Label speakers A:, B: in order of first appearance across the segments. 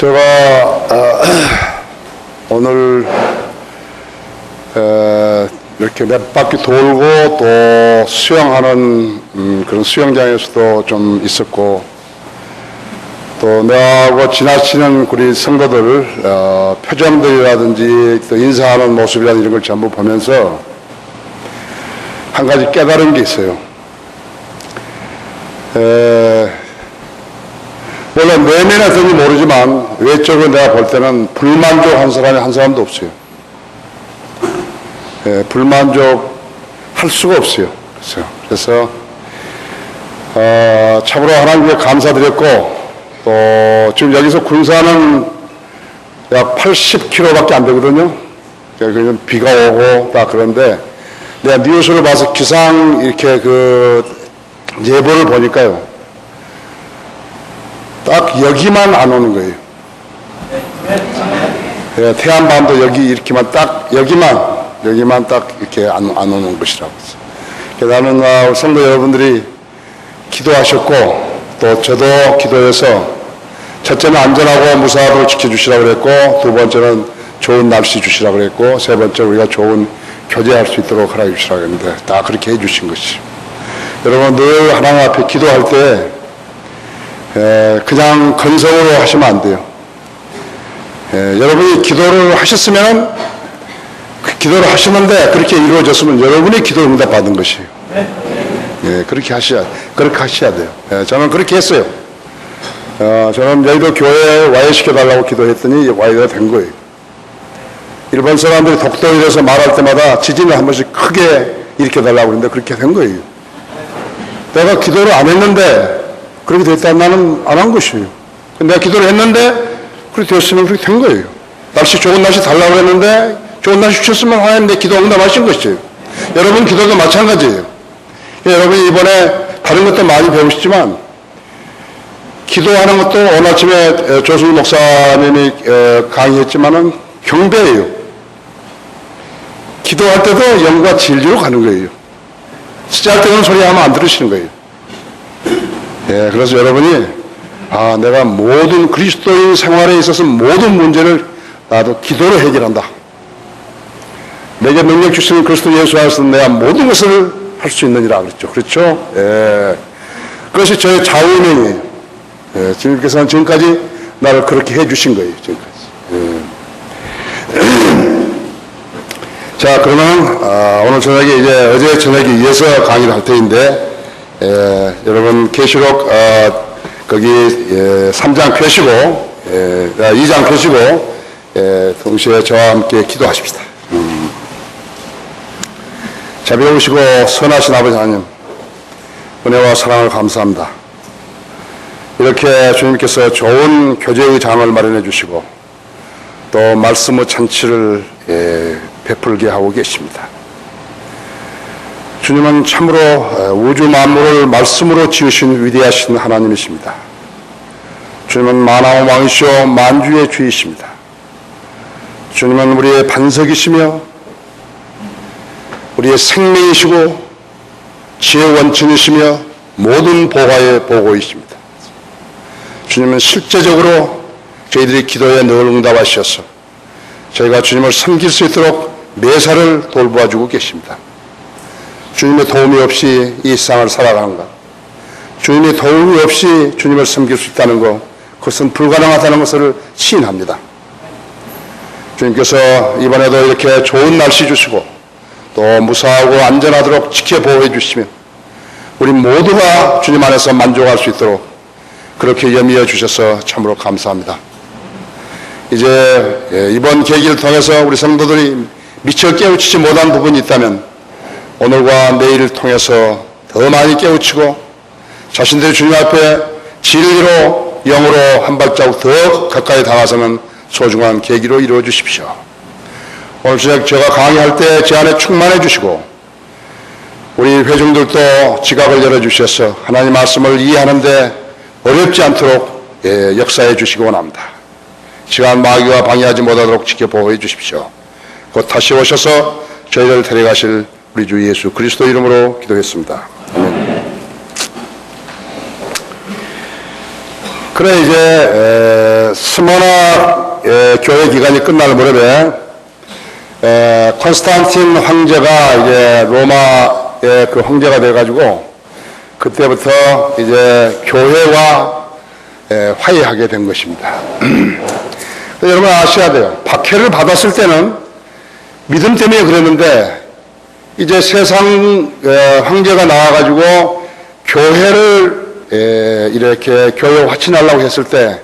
A: 제가 오늘 이렇게 몇 바퀴 돌고 또 수영하는 그런 수영장에서도 좀 있었고, 또 나하고 지나치는 우리 성도들 표정들이라든지 또 인사하는 모습이라든지 이런 걸 전부 보면서 한 가지 깨달은 게 있어요. 물론 내면에서는 모르지만 외적으로 내가 볼 때는 불만족한 사람이 한 사람도 없어요. 불만족할 수가 없어요. 그래서 참으로 하나님께 감사드렸고, 또 지금 여기서 군사는 약 80km밖에 안 되거든요. 그냥 비가 오고 다 그런데 내가 뉴스를 봐서 기상 이렇게 그 예보를 보니까요, 딱 여기만 안 오는 거예요. 태안반도 여기 이렇게만 딱 여기만 딱 이렇게 안 오는 것이라고. 나는 성도 여러분들이 기도하셨고, 또 저도 기도해서 첫째는 안전하고 무사하도록 지켜주시라고 그랬고, 두 번째는 좋은 날씨 주시라고 그랬고, 세 번째는 우리가 좋은 교제할 수 있도록 하라 주시라고 했는데 다 그렇게 해주신 것이. 여러분 늘 하나님 앞에 기도할 때 그냥 건성으로 하시면 안 돼요. 여러분이 기도를 하셨으면 기도를 하시는데 그렇게 이루어졌으면 여러분이 기도 응답 받은 것이에요. 그렇게 하셔야 돼요. 저는 그렇게 했어요. 저는 여의도 교회에 와해 시켜달라고 기도했더니 와해가 된 거예요. 일본 사람들이 독도에 말할 때마다 지진을 한 번씩 크게 일으켜달라고 그러는데 그렇게 된 거예요. 내가 기도를 안 했는데 그렇게 됐다면 나는 안 한 것이에요. 내가 기도를 했는데 그렇게 됐으면 그렇게 된 거예요. 날씨 좋은 날씨 달라고 했는데 좋은 날씨 주셨으면 하나님 내 기도 응답하신 것이에요. 여러분 기도도 마찬가지예요. 여러분이 이번에 다른 것도 많이 배우시지만 기도하는 것도 오늘 아침에 조승우 목사님이 강의했지만은 경배예요. 기도할 때도 영과 진리로 가는 거예요. 시작할 때는 소리 하면 안 들으시는 거예요. 그래서 여러분이 내가 모든 그리스도인 생활에 있어서 모든 문제를 나도 기도로 해결한다. 내게 능력 주시는 그리스도 예수 안에서 내가 모든 것을 할 수 있느니라 그랬죠. 그렇죠? 그것이 저의 자우명이에요. 주님께서는 지금까지 나를 그렇게 해주신 거예요. 지금까지. 자, 그러면 오늘 저녁에 이제 어제 저녁에 이어서 강의를 할 터인데, 여러분 계시록 거기 3장 펴시고 2장 펴시고 동시에 저와 함께 기도하십시다. 자비로우시고 선하신 아버지 하나님, 은혜와 사랑을 감사합니다. 이렇게 주님께서 좋은 교제의 장을 마련해 주시고 또 말씀의 잔치를 베풀게 하고 계십니다. 주님은 참으로 우주 만물을 말씀으로 지으신 위대하신 하나님이십니다. 주님은 만왕의 왕이시오 만주의 주이십니다. 주님은 우리의 반석이시며 우리의 생명이시고 지혜의 원천이시며 모든 보화의 보고이십니다. 주님은 실제적으로 저희들이 기도에 늘 응답하셔서 저희가 주님을 섬길 수 있도록 매사를 돌보아주고 계십니다. 주님의 도움이 없이 이 세상을 살아가는 것, 주님의 도움이 없이 주님을 섬길 수 있다는 것, 그것은 불가능하다는 것을 시인합니다. 주님께서 이번에도 이렇게 좋은 날씨 주시고 또 무사하고 안전하도록 지켜보호해 주시면 우리 모두가 주님 안에서 만족할 수 있도록 그렇게 염려해 주셔서 참으로 감사합니다. 이제 이번 계기를 통해서 우리 성도들이 미처 깨우치지 못한 부분이 있다면 오늘과 내일을 통해서 더 많이 깨우치고 자신들이 주님 앞에 진리로 영으로 한 발자국 더 가까이 다가서는 소중한 계기로 이루어 주십시오. 오늘 저녁 제가 강의할 때 제 안에 충만해 주시고 우리 회중들도 지각을 열어주셔서 하나님 말씀을 이해하는데 어렵지 않도록 역사해 주시기 원합니다. 시간 마귀가 방해하지 못하도록 지켜보호해 주십시오. 곧 다시 오셔서 저희를 데려가실 우리 주 예수 그리스도 이름으로 기도했습니다. 아멘. 그래 이제 스모나 교회 기간이 끝날 무렵에 콘스탄틴 황제가 이제 로마의 그 황제가 돼가지고 그때부터 이제 교회와 화해하게 된 것입니다. 여러분 아셔야 돼요. 박해를 받았을 때는 믿음 때문에 그랬는데 이제 세상 황제가 나와가지고 교회를 이렇게 교회 화친하려고 했을 때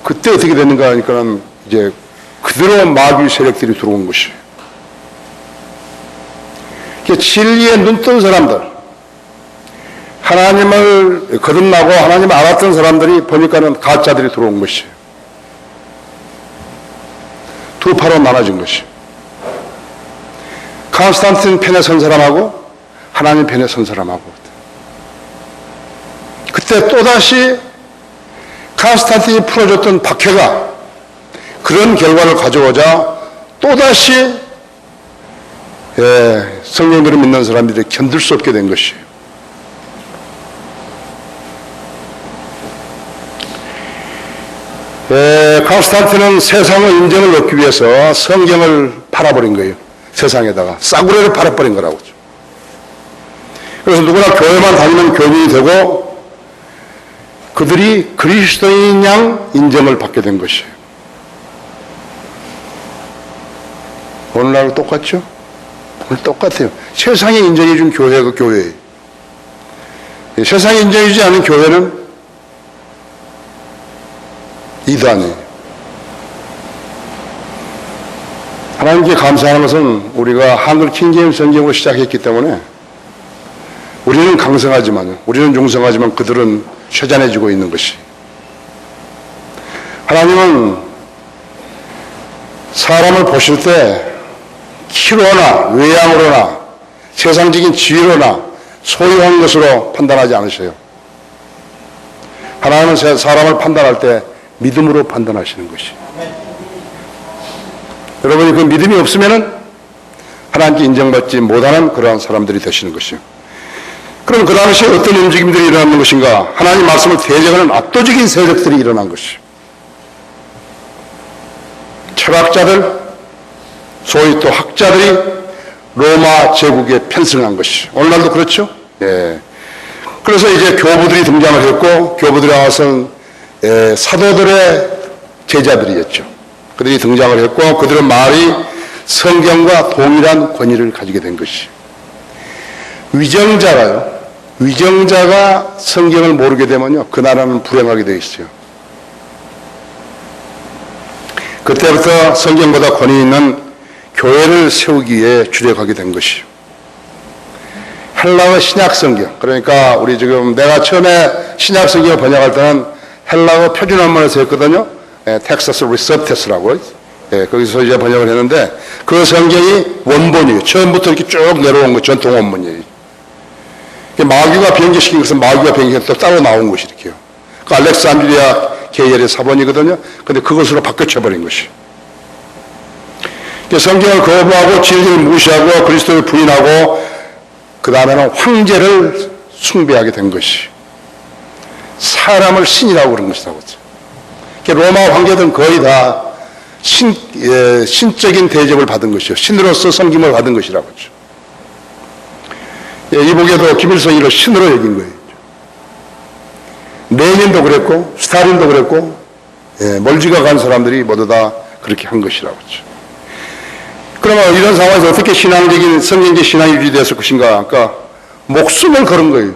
A: 그때 어떻게 됐는가 하니까는 이제 그대로 마귀 세력들이 들어온 것이에요. 진리에 눈 뜬 사람들, 하나님을 거듭나고 하나님을 알았던 사람들이 보니까는 가짜들이 들어온 것이에요. 두 파로 나눠진 것이에요. 콘스탄틴 편에 선 사람하고 하나님 편에 선 사람하고. 그때 또다시 콘스탄틴이 풀어줬던 박해가 그런 결과를 가져오자 또다시 성령들을 믿는 사람들이 견딜 수 없게 된 것이에요. 콘스탄틴은 세상의 인정을 얻기 위해서 성경을 팔아버린 거예요. 세상에다가 싸구려를 팔아버린 거라고. 그래서 누구나 교회만 다니면 교인이 되고 그들이 그리스도인 양 인정을 받게 된 것이에요. 오늘날 똑같죠? 오늘 똑같아요. 세상에 인정해 준 교회가 교회예요. 세상에 인정해 주지 않은 교회는 이단이에요. 하나님께 감사하는 것은 우리가 한글 킹제임스 성경으로 시작했기 때문에 우리는 강성하지만, 우리는 융성하지만 그들은 쇠잔해지고 있는 것이. 하나님은 사람을 보실 때 키로나 외양으로나 세상적인 지위로나 소유한 것으로 판단하지 않으셔요. 하나님은 사람을 판단할 때 믿음으로 판단하시는 것이. 여러분이 그 믿음이 없으면은 하나님께 인정받지 못하는 그러한 사람들이 되시는 것이요. 그럼 그 당시에 어떤 움직임들이 일어나는 것인가? 하나님 말씀을 대적하는 압도적인 세력들이 일어난 것이요. 철학자들, 소위 또 학자들이 로마 제국에 편승한 것이. 오늘날도 그렇죠? 예. 그래서 이제 교부들이 등장을 했고, 교부들이 나와서 사도들의 제자들이었죠. 그들이 등장을 했고, 그들은 말이 성경과 동일한 권위를 가지게 된 것이. 위정자가 성경을 모르게 되면요, 그 나라는 불행하게 되어 있어요. 그때부터 성경보다 권위 있는 교회를 세우기 위해 주력하게 된 것이요. 헬라어 신약성경, 그러니까 우리 지금 내가 처음에 신약성경을 번역할 때는 헬라어 표준원문에서 했거든요. 텍사스 리서테스라고. 거기서 이제 번역을 했는데 그 성경이 원본이에요. 처음부터 이렇게 쭉 내려온 거 전통 원문이에요. 마귀가 변개시킨 것은 마귀가 변개해서 따로 나온 것이 이렇게요. 그 알렉산드리아 계열의 사본이거든요. 근데 그것으로 바꿔쳐버린 것이. 성경을 거부하고 진리를 무시하고 그리스도를 부인하고 그 다음에는 황제를 숭배하게 된 것이. 사람을 신이라고 그런 것이라고. 로마 황제들은 거의 다 신적인 대접을 받은 것이요. 신으로서 섬김을 받은 것이라고 하죠. 이북에도 김일성이를 신으로 여긴 거예요. 레닌도 그랬고 스탈린도 그랬고 멀지가 간 사람들이 모두 다 그렇게 한 것이라고 하죠. 그러면 이런 상황에서 어떻게 신앙적인 성경적 신앙이 유지되었을 것인가? 그러니까 목숨을 걸은 거예요.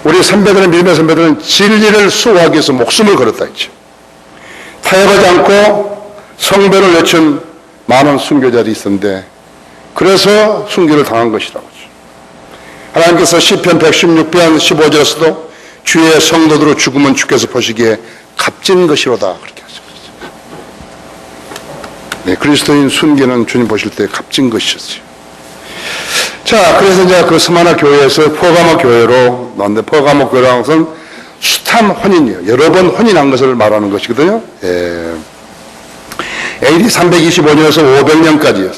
A: 우리 선배들은, 믿음의 선배들은 진리를 수호하기 위해서 목숨을 걸었다 했죠. 타협하지 않고 성배를 외친 많은 순교자들이 있었는데 그래서 순교를 당한 것이라고 하죠. 하나님께서 시편 116편 15절에서도 주의 성도들의 죽음은 주께서 보시기에 값진 것이로다 그렇게 하죠. 네, 그리스도인 순교는 주님 보실 때 값진 것이었어요. 자, 그래서 이제 그 스마나 교회에서 퍼가모 교회로 나왔는데 퍼가모 교회라는 것은 숱한 혼인이에요. 여러 번 혼인한 것을 말하는 것이거든요. AD 325년에서 500년까지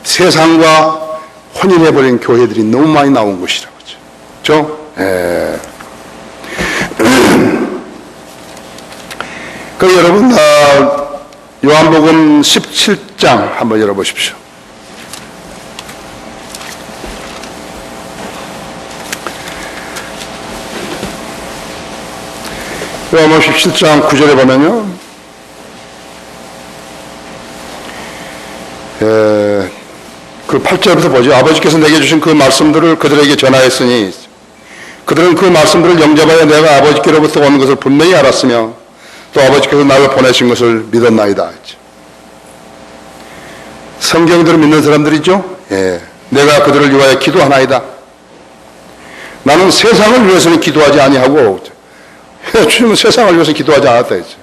A: 세상과 혼인해버린 교회들이 너무 많이 나온 것이라고. 그렇죠? 그 여러분, 요한복음 17장 한번 열어보십시오. 요한복음 17장 9절에 보면요, 그 8절부터 보죠. 아버지께서 내게 주신 그 말씀들을 그들에게 전하였으니 그들은 그 말씀들을 영접하여 내가 아버지께로부터 온 것을 분명히 알았으며 또 아버지께서 나를 보내신 것을 믿었나이다. 성경들을 믿는 사람들이죠. 예. 내가 그들을 위하여 기도하나이다. 나는 세상을 위해서는 기도하지 아니하고 주님은 세상을 위해서 기도하지 않았다 했죠.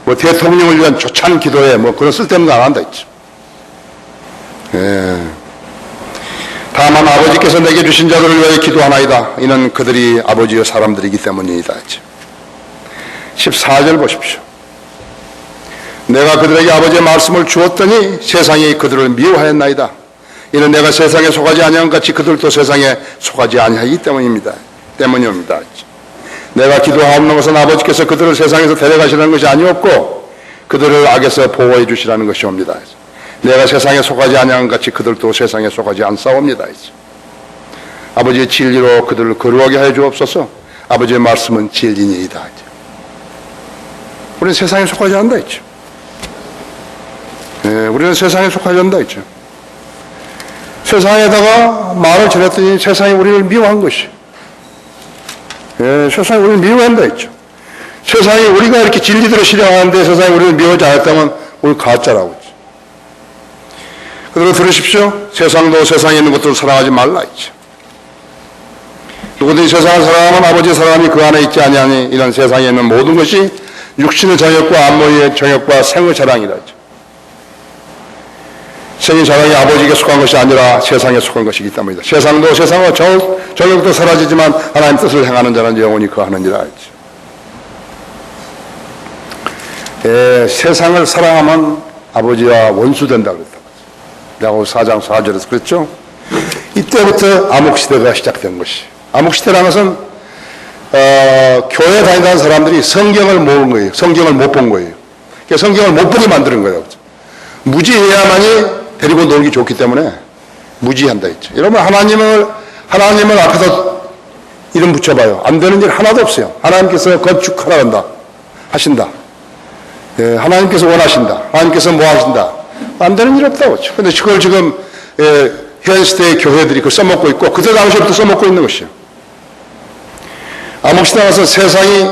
A: 뭐 대통령을 위한 조찬 기도에 뭐 그런 쓸데없는 거 안 한다 했죠. 예. 다만 아버지께서 내게 주신 자들을 위하여 기도하나이다. 이는 그들이 아버지의 사람들이기 때문이다 했죠. 14절 보십시오. 내가 그들에게 아버지의 말씀을 주었더니 세상이 그들을 미워하였나이다. 이는 내가 세상에 속하지 아니한 같이 그들도 세상에 속하지 아니하기 때문입니다. 내가 기도하옵는 것은 아버지께서 그들을 세상에서 데려가시라는 것이 아니었고 그들을 악에서 보호해 주시라는 것이옵니다. 내가 세상에 속하지 아니한 같이 그들도 세상에 속하지 않사옵니다. 아버지의 진리로 그들을 거룩하게 하여 주옵소서. 아버지의 말씀은 진리니이다. 우리는 세상에 속하지 않는다 했죠. 예, 우리는 세상에 속하지 않는다 했죠. 세상에다가 말을 전했더니 세상이 우리를 미워한 것이. 예, 세상이 우리를 미워한다 했죠. 세상이 우리가 이렇게 진리대로 실행하는데 세상이 우리를 미워하지 않았다면 우리 가짜라고 했죠. 그대로 들으십시오. 세상도 세상에 있는 것들을 사랑하지 말라 했죠. 누구든지 세상을 사랑하면 아버지의 사랑이 그 안에 있지 아니하니 이런 세상에 있는 모든 것이 육신의 정욕과 안모의 정욕과 생의 자랑이라 했죠. 생의 자랑이 아버지에게 속한 것이 아니라 세상에 속한 것이기 때문이다. 세상도 세상과 정욕도 사라지지만 하나님 뜻을 행하는 자는 영원히 거하느니라 했죠. 예, 세상을 사랑하면 아버지와 원수된다 그랬다. 야고보 4장 4절에서 그랬죠. 이때부터 암흑시대가 시작된 것이. 암흑시대라는 것은 교회 다닌다는 사람들이 성경을 모르는 거예요. 성경을 못 본 거예요. 그러니까 성경을 못 보게 만드는 거예요. 무지해야만이 데리고 놀기 좋기 때문에 무지한다 했죠. 여러분 하나님을 앞에서 이름 붙여봐요. 안 되는 일 하나도 없어요. 하나님께서 건축하라 하신다. 예, 하나님께서 원하신다. 하나님께서 뭐 하신다. 안 되는 일 없다고 했죠. 근데 그걸 지금 현 시대의 교회들이 그걸 써먹고 있고 그때 당시부터 써먹고 있는 것이요. 암흑시대 가서 세상이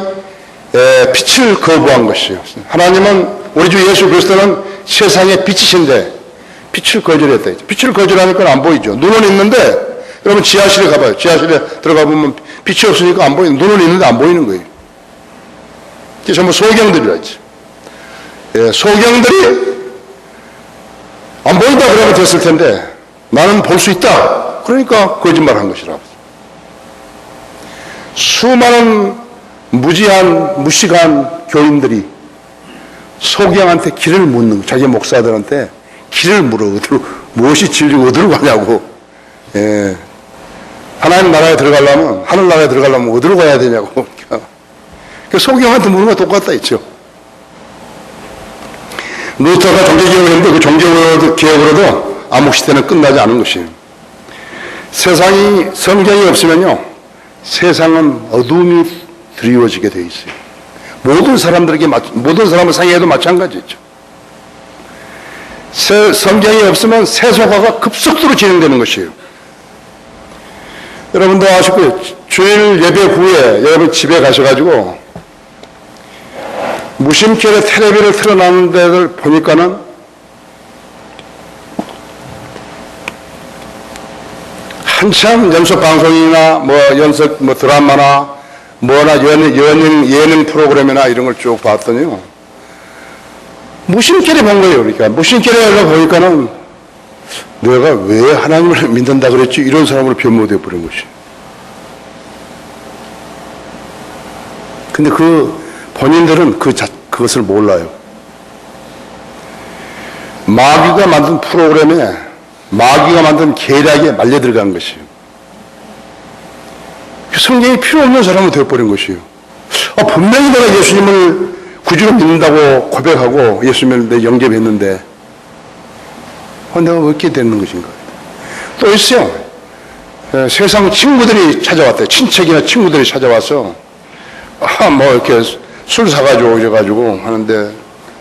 A: 빛을 거부한 것이요. 하나님은 우리 주 예수 그리스도는 세상의 빛이신데 빛을 거절했다 했죠. 빛을 거절하니까 안 보이죠. 눈은 있는데 여러분 지하실에 가봐요. 지하실에 들어가 보면 빛이 없으니까 안 보이는. 눈은 있는데 안 보이는 거예요. 이게 전부 소경들이라 했죠. 예, 소경들이 안 보인다 그러면 됐을 텐데 나는 볼 수 있다. 그러니까 거짓말한 것이라고. 수많은 무식한 교인들이 소경한테 길을 묻는 자기 목사들한테 길을 물어. 무엇이 진리고 어디로 가냐고. 예. 하나님 나라에 들어가려면 하늘나라에 들어가려면 어디로 가야 되냐고. 그 소경한테 묻는 거 똑같다 했죠. 루터가 종교개혁을 했는데 그 종교개혁으로도 암흑시대는 끝나지 않은 것이에요. 성경이 없으면요 세상은 어둠이 드리워지게 되어 있어요. 모든 사람을 상해도 마찬가지죠. 성경이 없으면 세속화가 급속도로 진행되는 것이에요. 여러분도 아시고 주일 예배 후에 여러분 집에 가셔가지고 무심결에 텔레비를 틀어놓는 데를 보니까는 한참 연속 방송이나 연속 드라마나 예능 프로그램이나 이런 걸 쭉 봤더니요. 무심결에 본 거예요. 그러니까 무심결에 보니까는 내가 왜 하나님을 믿는다 그랬지? 이런 사람으로 변모되어 버린 것이. 근데 본인들은 그것을 몰라요. 마귀가 만든 프로그램에 마귀가 만든 계략에 말려 들어간 것이에요. 성경이 필요 없는 사람으로 되어버린 것이에요. 분명히 내가 예수님을 구주로 믿는다고 고백하고 예수님을 내 영접했는데 내가 어떻게 되는 것인가. 또 있어요. 세상 친구들이 찾아왔대요. 친척이나 친구들이 찾아와서 뭐 이렇게 술 사가지고 이래가지고 하는데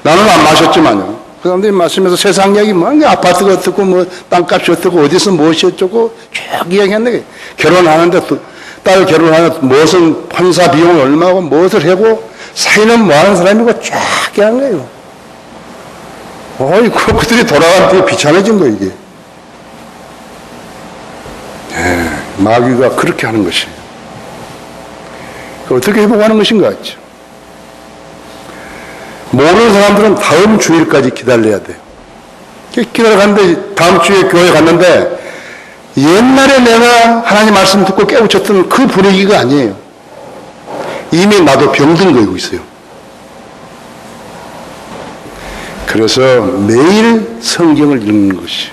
A: 나는 안 마셨지만요. 그 사람들이 마시면서 세상 얘기 뭐 아파트가 어떻고 뭐 땅값이 어떻고 어디서 무엇이 어쩌고 쭉 이야기하는데 결혼하는데 딸 결혼하는데 무슨 판사 비용 얼마고 무엇을 하고 사이는 뭐하는 사람이고 쫙 얘기하는 거예요. 어이, 그들이 돌아갈 때 비참해진 거, 이게. 마귀가 그렇게 하는 것이에요. 어떻게 회복하는 것인가 했죠. 모르는 사람들은 다음 주일까지 기다려야 돼요. 기다려갔는데, 다음 주에 교회 갔는데, 옛날에 내가 하나님 말씀 듣고 깨우쳤던 그 분위기가 아니에요. 이미 나도 병든 거이고 있어요. 그래서 매일 성경을 읽는 것이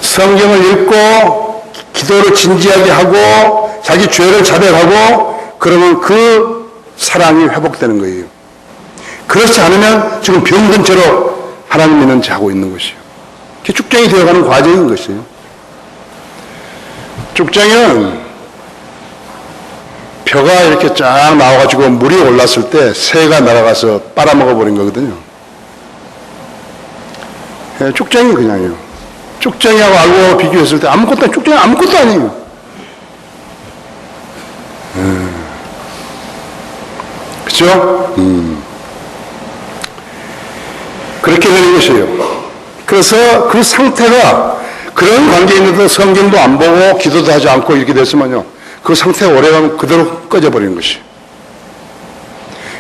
A: 성경을 읽고 기도를 진지하게 하고 자기 죄를 자백하고 그러면 그 사랑이 회복되는 거예요. 그렇지 않으면 지금 병든 채로 하나님 믿는 채 하고 있는 것이에요. 그게 쭉정이 되어가는 과정인 것이에요. 쭉정이는 벼가 이렇게 쫙 나와가지고 물이 올랐을 때 새가 날아가서 빨아먹어버린 거거든요. 쭉정이 그냥이요. 쭉정이하고 알고하고 비교했을 때 아무것도, 쭉정이 아무것도 아니에요. 그죠? 그렇게 되는 것이에요. 그래서 그 상태가 그런 관계에 있는데 성경도 안 보고 기도도 하지 않고 이렇게 됐으면요. 그 상태가 오래가면 그대로 꺼져버리는 것이에요.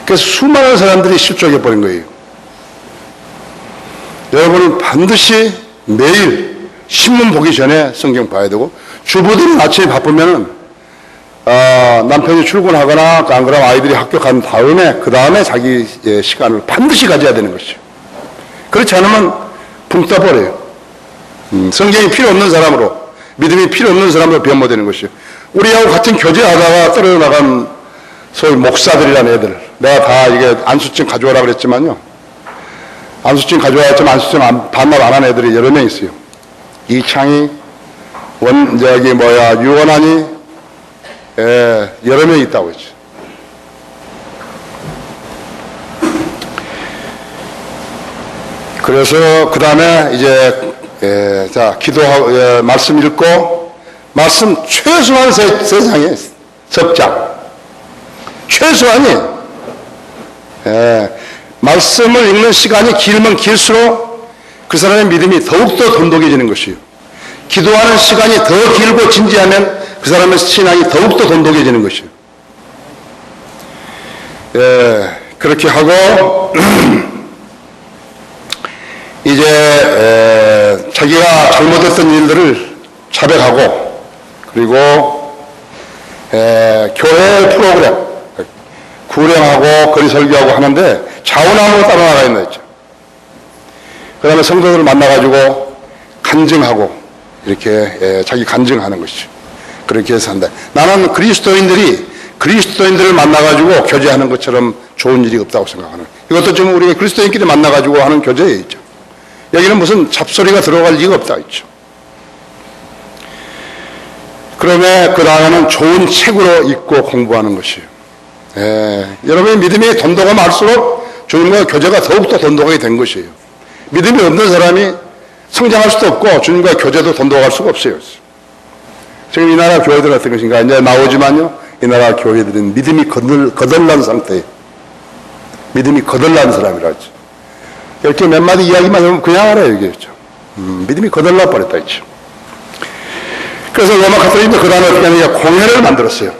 A: 그래서 수많은 사람들이 실족해버린 거예요. 여러분은 반드시 매일 신문 보기 전에 성경 봐야 되고, 주부들은 아침에 바쁘면은, 남편이 출근하거나, 안 그러면 아이들이 학교 간 다음에, 그 다음에 자기 시간을 반드시 가져야 되는 것이죠. 그렇지 않으면 붕 떠버려요. 성경이 필요 없는 사람으로, 믿음이 필요 없는 사람으로 변모되는 것이죠. 우리하고 같은 교제하다가 떨어져 나간 소위 목사들이라는 애들, 내가 다 이게 안수증 가져오라 그랬지만요. 안수증 가져와 했지만 안수증 반납 안 한 애들이 여러 명 있어요. 이창희, 유원환이, 여러 명 있다고 했죠. 그래서 그 다음에 이제 자 기도하고 말씀 읽고 말씀 최소한 세상에 석장 최소한이 말씀을 읽는 시간이 길면 길수록 그 사람의 믿음이 더욱더 돈독해지는 것이에요. 기도하는 시간이 더 길고 진지하면 그 사람의 신앙이 더욱더 돈독해지는 것이에요. 그렇게 하고 이제 자기가 잘못했던 일들을 자백하고 그리고 교회 프로그램 구령하고 거리 설교하고 하는데 자원함으로 따라 나가 있는 거죠. 그 다음에 성도들을 만나가지고 간증하고 이렇게 자기 간증하는 것이죠. 그렇게 해서 한다. 나는 그리스도인들을 만나가지고 교제하는 것처럼 좋은 일이 없다고 생각하는. 이것도 지금 우리가 그리스도인끼리 만나가지고 하는 교제에 있죠. 여기는 무슨 잡소리가 들어갈 리가 없다 있죠. 그러면 그 다음에는 좋은 책으로 읽고 공부하는 것이에요. 여러분의 믿음이 돈독하면 할수록 주님과 교제가 더욱더 돈독하게 된 것이에요. 믿음이 없는 사람이 성장할 수도 없고 주님과 교제도 돈독할 수가 없어요. 지금 이 나라 교회들 어떤 것인가 이제 나오지만요. 이 나라 교회들은 믿음이 거덜난 상태예요. 믿음이 거덜난 사람이라죠. 이렇게 몇 마디 이야기만 하면 그냥 알아요. 이게 믿음이 거덜나 버렸다 있죠. 그래서 로마 카톨릭도 그 다음에 어떻게 하느냐 공회를 만들었어요.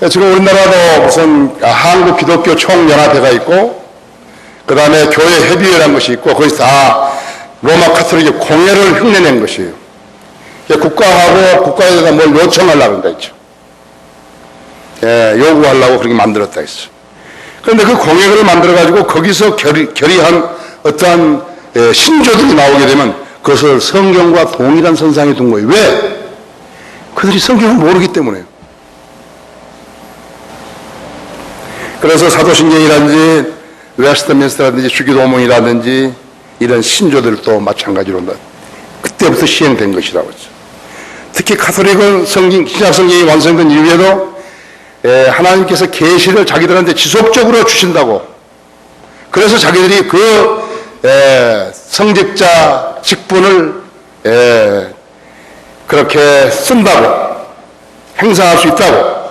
A: 지금 우리나라도 무슨 한국 기독교 총연합회가 있고 그 다음에 교회 협의회라는 것이 있고 거기서 다 로마 카톨릭의 공회를 흉내낸 것이에요. 국가하고 국가에다가 뭘 요청하려고 한다 했죠. 요구하려고 그렇게 만들었다 했어. 그런데 그 공회를 만들어가지고 거기서 결의한 어떠한 신조들이 나오게 되면 그것을 성경과 동일한 선상에 둔 거예요. 왜? 그들이 성경을 모르기 때문에요. 그래서 사도신경이라든지 웨스트민스터라든지 주기도문이라든지 이런 신조들도 마찬가지로 그때부터 시행된 것이라고 했죠. 특히 카톨릭은 신약 성경이 완성된 이후에도 하나님께서 계시를 자기들한테 지속적으로 주신다고, 그래서 자기들이 그 성직자 직분을 그렇게 쓴다고, 행사할 수 있다고,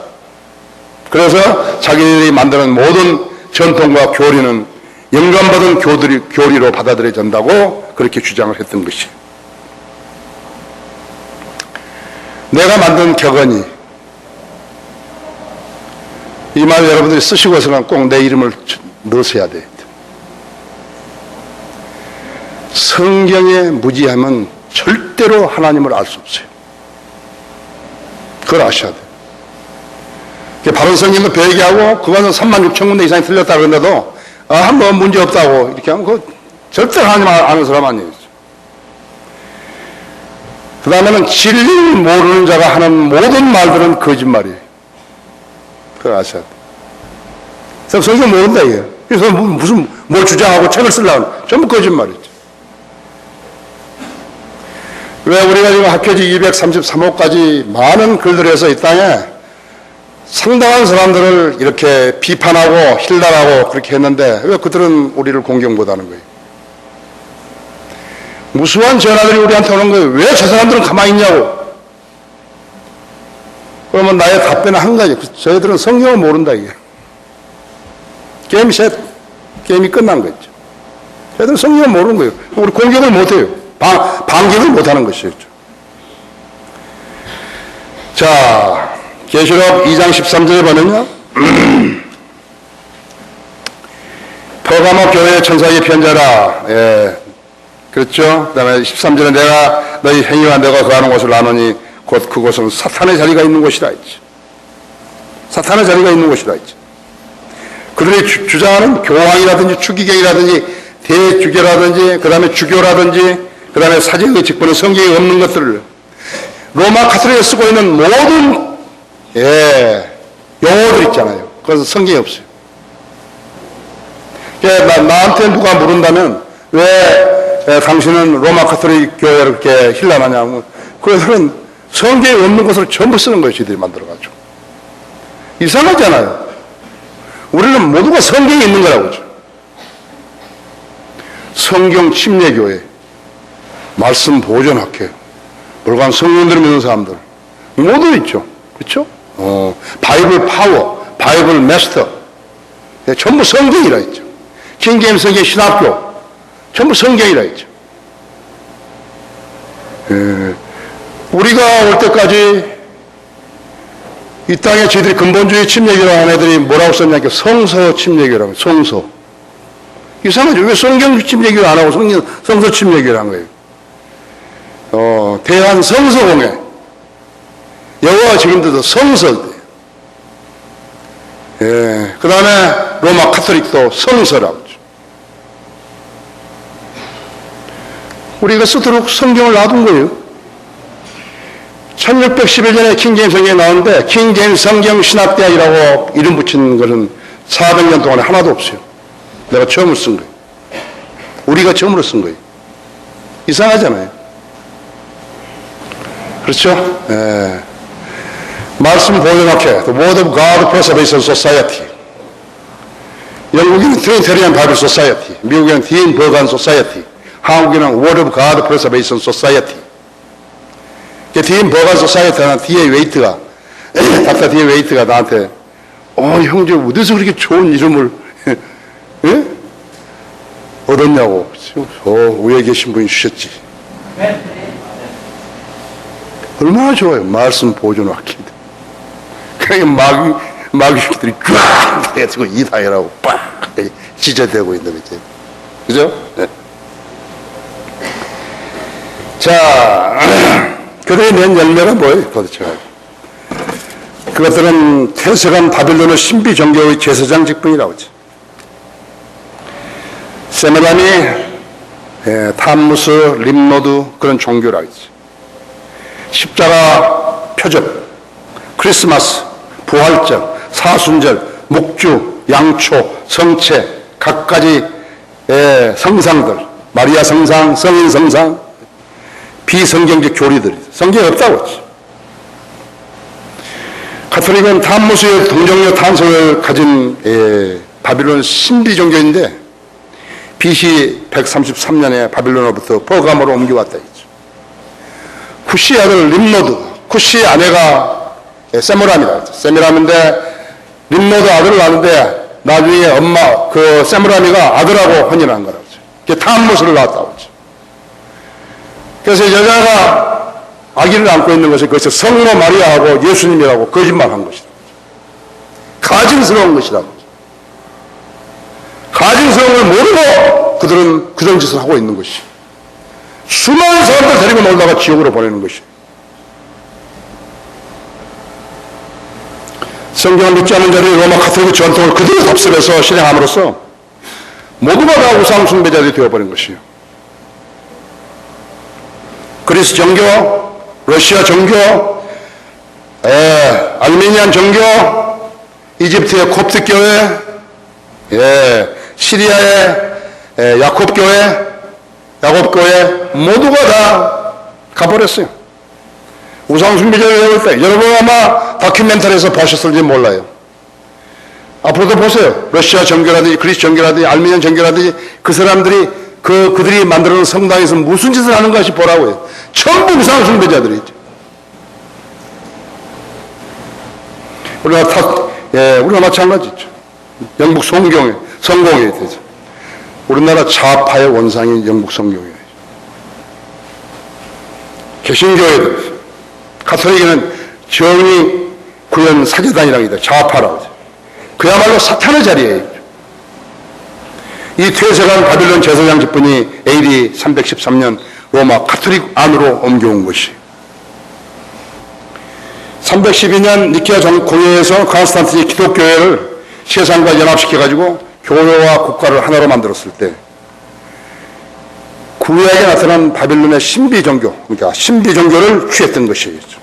A: 그래서 자기들이 만드는 모든 전통과 교리는 영감받은 교리로 받아들여진다고 그렇게 주장을 했던 것이에요. 내가 만든 격언이, 이 말 여러분들이 쓰시고서는 꼭 내 이름을 넣으셔야 돼요. 성경에 무지하면 절대로 하나님을 알 수 없어요. 그걸 아셔야 돼요. 바른 성경도 배기하고 그거는 36,000군데 이상이 틀렸다 그런데도 한번 문제 없다고 이렇게 하면 그거 절대 하나님 아는 사람 아니에요. 그 다음에는 진리를 모르는 자가 하는 모든 말들은 거짓말이에요. 그걸 아셔야 돼요. 성경 모른다 이게요. 그래서 무슨 뭘 주장하고 책을 쓰려고 전부 거짓말이죠. 왜 우리가 지금 학회지 233호까지 많은 글들에서 이 땅에 상당한 사람들을 이렇게 비판하고 힐난하고 그렇게 했는데 왜 그들은 우리를 공경 못하는 거예요? 무수한 전화들이 우리한테 오는 거예요. 왜 저 사람들은 가만히 있냐고. 그러면 나의 답변은 한 가지. 저희들은 성경을 모른다 이게. 게임이 끝난 거죠. 저희들은 성경을 모르는 거예요. 우리 공격을 못해요. 반격을 못하는 것이죠. 자, 계시록 2장 13절에 보면요. 퍼가모 교회의 천사에게 편지하라. 그렇죠? 그 다음에 13절에 내가 너희 행위와 내가 거하는 곳을 아노니 곧 그곳은 사탄의 자리가 있는 곳이라 했지. 사탄의 자리가 있는 곳이라 했지. 그들이 주장하는 교황이라든지 추기경이라든지 대주교라든지 그 다음에 주교라든지 그 다음에 사제의 직분은 성경에 없는 것들을 로마 카톨릭에 쓰고 있는 모든 용어들 있잖아요. 그래서 성경에 없어요. 나한테 누가 물은다면 왜 당신은 로마 카톨릭 교회를 이렇게 힐난하냐면 그들은 성경에 없는 것을 전부 쓰는 거예요. 저희들이 만들어가지고. 이상하잖아요. 우리는 모두가 성경에 있는 거라고 하죠. 성경 침례교회, 말씀 보존학회, 물관 성령들을 믿는 사람들 모두 있죠. 그렇죠? 바이블 파워, 바이블 마스터 전부 성경이라 했죠. 킹제임 성경 신학교 전부 성경이라 했죠. 우리가 올 때까지 이 땅에 저희들이 근본주의 침례교라고 하는 애들이 뭐라고 썼냐니까 성서 침례교라고. 성서. 이상하죠. 왜 성경 침례교를 안 하고 성서 침례교를 한 거예요? 대한 성서공회. 여호와 증인들도 성서. 그 다음에 로마 카톨릭도 성서라고 하죠. 우리가 쓰도록 성경을 놔둔 거예요. 1611년에 킹제임스 성경이 나오는데 킹제임스 성경 신학대학이라고 이름 붙인 것은 400년 동안에 하나도 없어요. 내가 처음으로 쓴 거예요. 우리가 처음으로 쓴 거예요. 이상하잖아요. 그렇죠? 말씀 보존학회, The Word of God Preservation Society. 영국에는 트리니테리안 바이블 소사이어티, 미국에는 디인 버간 소사이어티, 한국에는 Word of God Preservation Society. 디인 버간 소사이어티는 D.A. 웨이트가, 닥터 D.A. 웨이트가 나한테, 형제, 어디서 그렇게 좋은 이름을, 예? 얻었냐고. 위에 계신 분이 주셨지. 얼마나 좋아요. 말씀 보존학회인데. 그냥 마귀들이 쫙 해가지고 이다이라고 빡 찢어대고 있는 거지. 그죠? 네. 자, 그들이 낸 열매가 뭐예요? 도대체. 그것들은 퇴색한 바빌론의 신비 종교의 제사장 직분이라고 하죠. 세멜라니, 탐무스, 림노드 그런 종교라고 하죠. 십자가 표적, 크리스마스, 부활절, 사순절, 묵주 양초, 성체, 각가지 성상들, 마리아 성상, 성인 성상, 비성경적 교리들이 성경에 없다고 했지. 가톨릭은 탄무수의 동정녀 탄성을 가진 바빌론 신비 종교인데 BC 133년에 바빌론으로부터 버가모로 옮겨왔다 했죠. 쿠시의 아들 림노드, 쿠시의 아내가 세므람이라 했죠. 세므람인데 림노드 아들을 낳았는데 나중에 엄마 그 세므라미가 아들하고 혼인한 거라고 했죠. 그게 탄무수를 낳았다고 했죠. 그래서 여자가 아기를 안고 있는 것이 그것이 성모 마리아하고 예수님이라고 거짓말한 것이다. 가증스러운 것이라고. 가증스러운 걸 모르고 그들은 그런 짓을 하고 있는 것이. 수많은 사람들 데리고 놀다가 지옥으로 보내는 것이. 성경을 믿지 않는 자들이 로마 가톨릭 전통을 그대로 답습해서 실행함으로써 모두가 다 우상 숭배자들이 되어버린 것이에요. 그리스 정교, 러시아 종교, 알메니안 종교, 이집트의 콥트 교회, 시리아의 야콥 교회 모두가 다 가버렸어요. 우상 숭배자가 되어버릴 때 여러분 아마 다큐멘터리에서 보셨을지 몰라요. 앞으로도 보세요. 러시아 종교라든지 그리스 종교라든지 알메니안 종교라든지 그 사람들이 그들이 만들어놓은 성당에서 무슨 짓을 하는 것이 보라고요. 전부 우상 숭배자들이죠. 우리가 마찬가지죠. 영국 성공회에 대해서. 우리나라 좌파의 원상인 영국 성공회에. 개신교회들. 가톨릭에는 정의 구현 사제단이라고 해요. 좌파라고 하죠. 그야말로 사탄의 자리예요. 이 퇴색한 바빌론 제사장 집분이 AD 313년 로마 가톨릭 안으로 옮겨온 것이. 312년 니케아 공회에서 콘스탄틴이 기독교회를 세상과 연합시켜가지고 교회와 국가를 하나로 만들었을 때 구약에 나타난 바빌론의 신비 종교, 그러니까 신비 종교를 취했던 것이죠.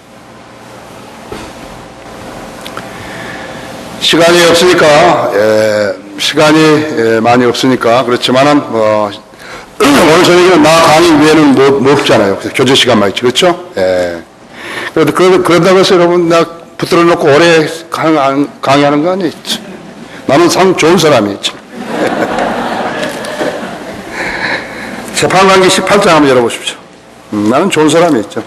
A: 시간이 없으니까 많이 없으니까 그렇지만은 오늘 저녁에는 나 강의 외에는 뭐 없잖아요. 그래서 교재 시간만 있지, 그렇죠? 그런다고 해서 여러분 나 붙들어 놓고 오래 강의하는 거 아니에요. 나는 참 좋은 사람이지. 재판관계 18장 한번 열어보십시오. 나는 좋은 사람이었죠.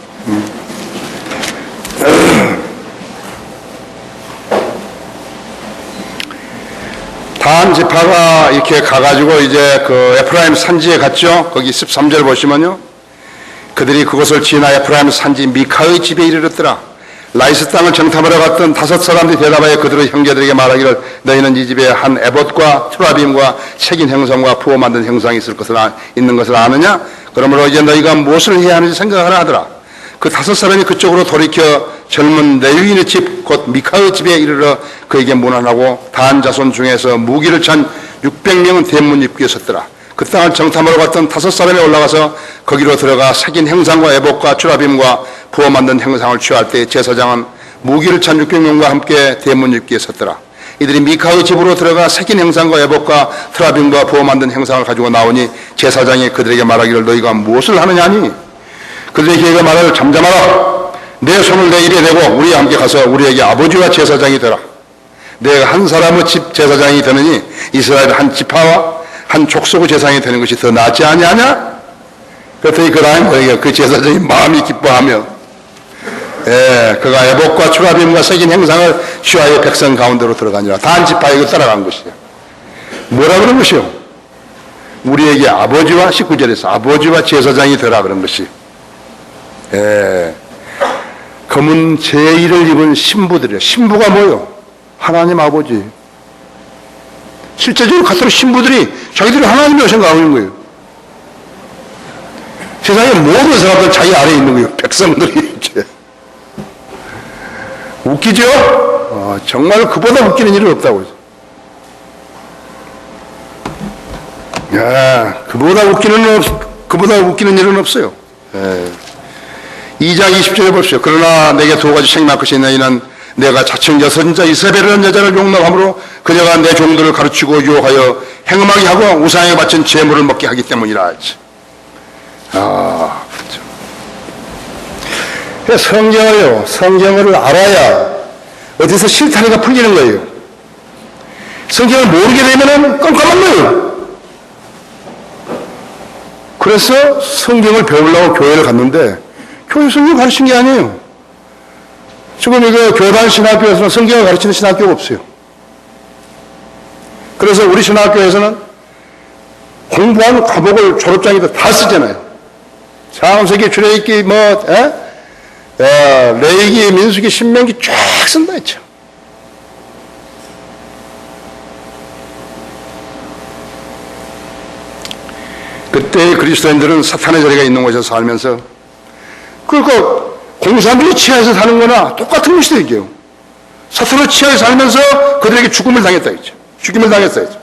A: 단 지파가 이렇게 가가지고 이제 그 에프라임 산지에 갔죠. 거기 13절 보시면요. 그들이 그것을 지나 에프라임 산지 미카의 집에 이르렀더라. 라이스 땅을 정탐하러 갔던 5 사람들이 대답하여 그들의 형제들에게 말하기를 너희는 이 집에 한 에봇과 트라빔과 색인 형상과 부어 만든 형상이 있는 것을 아느냐? 그러므로 이제 너희가 무엇을 해야 하는지 생각하라 하더라. 그 5 사람이 그쪽으로 돌이켜 젊은 레위인의 집 곧 미카의 집에 이르러 그에게 문안하고 단 자손 중에서 무기를 찬 600명은 대문 입구에 섰더라. 그 땅을 정탐하러 갔던 5 사람이 올라가서 거기로 들어가 색인 형상과 에봇과 추라빔과 부어 만든 형상을 취할 때 제사장은 무기를 찬 600명과 함께 대문 입구에 섰더라. 이들이 미카의 집으로 들어가 색인 형상과 에봇과 트라빔과 부어 만든 형상을 가지고 나오니 제사장이 그들에게 말하기를 너희가 무엇을 하느냐니? 그들에게 말하기를 잠잠하라. 내 손을 내 입에 대고 우리와 함께 가서 우리에게 아버지와 제사장이 되라. 내가 한 사람의 집 제사장이 되느니 이스라엘 한 지파와 한 족속의 제사장이 되는 것이 더 낫지 아니하냐? 그랬더니 그 제사장이 마음이 기뻐하며 그가 에봇과 추라빔과 색인 형상을 취하여 백성 가운데로 들어가니라. 단 지파에게 따라간 것이야. 뭐라 그런 것이요? 우리에게 아버지와 19절에서 아버지와 제사장이 되라 그런 것이. 검은 제의를 입은 신부들이에요. 신부가 뭐요? 하나님 아버지. 실제적으로 가톨릭 신부들이 자기들이 하나님이라고 생각하고 있는 거예요. 세상에 모든 사람들 자기 아래에 있는 거예요. 백성들이. 웃기죠? 정말 그보다 웃기는 일은 없다고. 그보다 웃기는 일은 없어요. 2장 20절에 보십시오. 그러나 내게 2 가지 책망할 것이 있나 이는 내가 자칭 여선자 이사벨이라는 여자를 용납함으로 그녀가 내 종들을 가르치고 유혹하여 행음하게 하고 우상에 바친 제물을 먹게 하기 때문이라 하지. 그렇죠. 성경을 알아야 어디서 실타래가 풀리는 거예요. 성경을 모르게 되면은 깜깜한 거예요. 그래서 성경을 배우려고 교회를 갔는데 교회 성경 가르친 게 아니에요. 지금 이거 교단 신학교에서는 성경을 가르치는 신학교가 없어요. 그래서 우리 신학교에서는 공부한 과목을 졸업장에도 다 쓰잖아요. 창세기, 출애굽기, 레위기, 민수기, 신명기 쫙 쓴다 했죠. 그때 그리스도인들은 사탄의 자리가 있는 곳에서 살면서 그러니까 공산주의 치하에서 사는 거나 똑같은 것이다 이게요. 사탄의 치하에 살면서 그들에게 죽음을 당했다 했죠. 죽임을 당했다 했죠.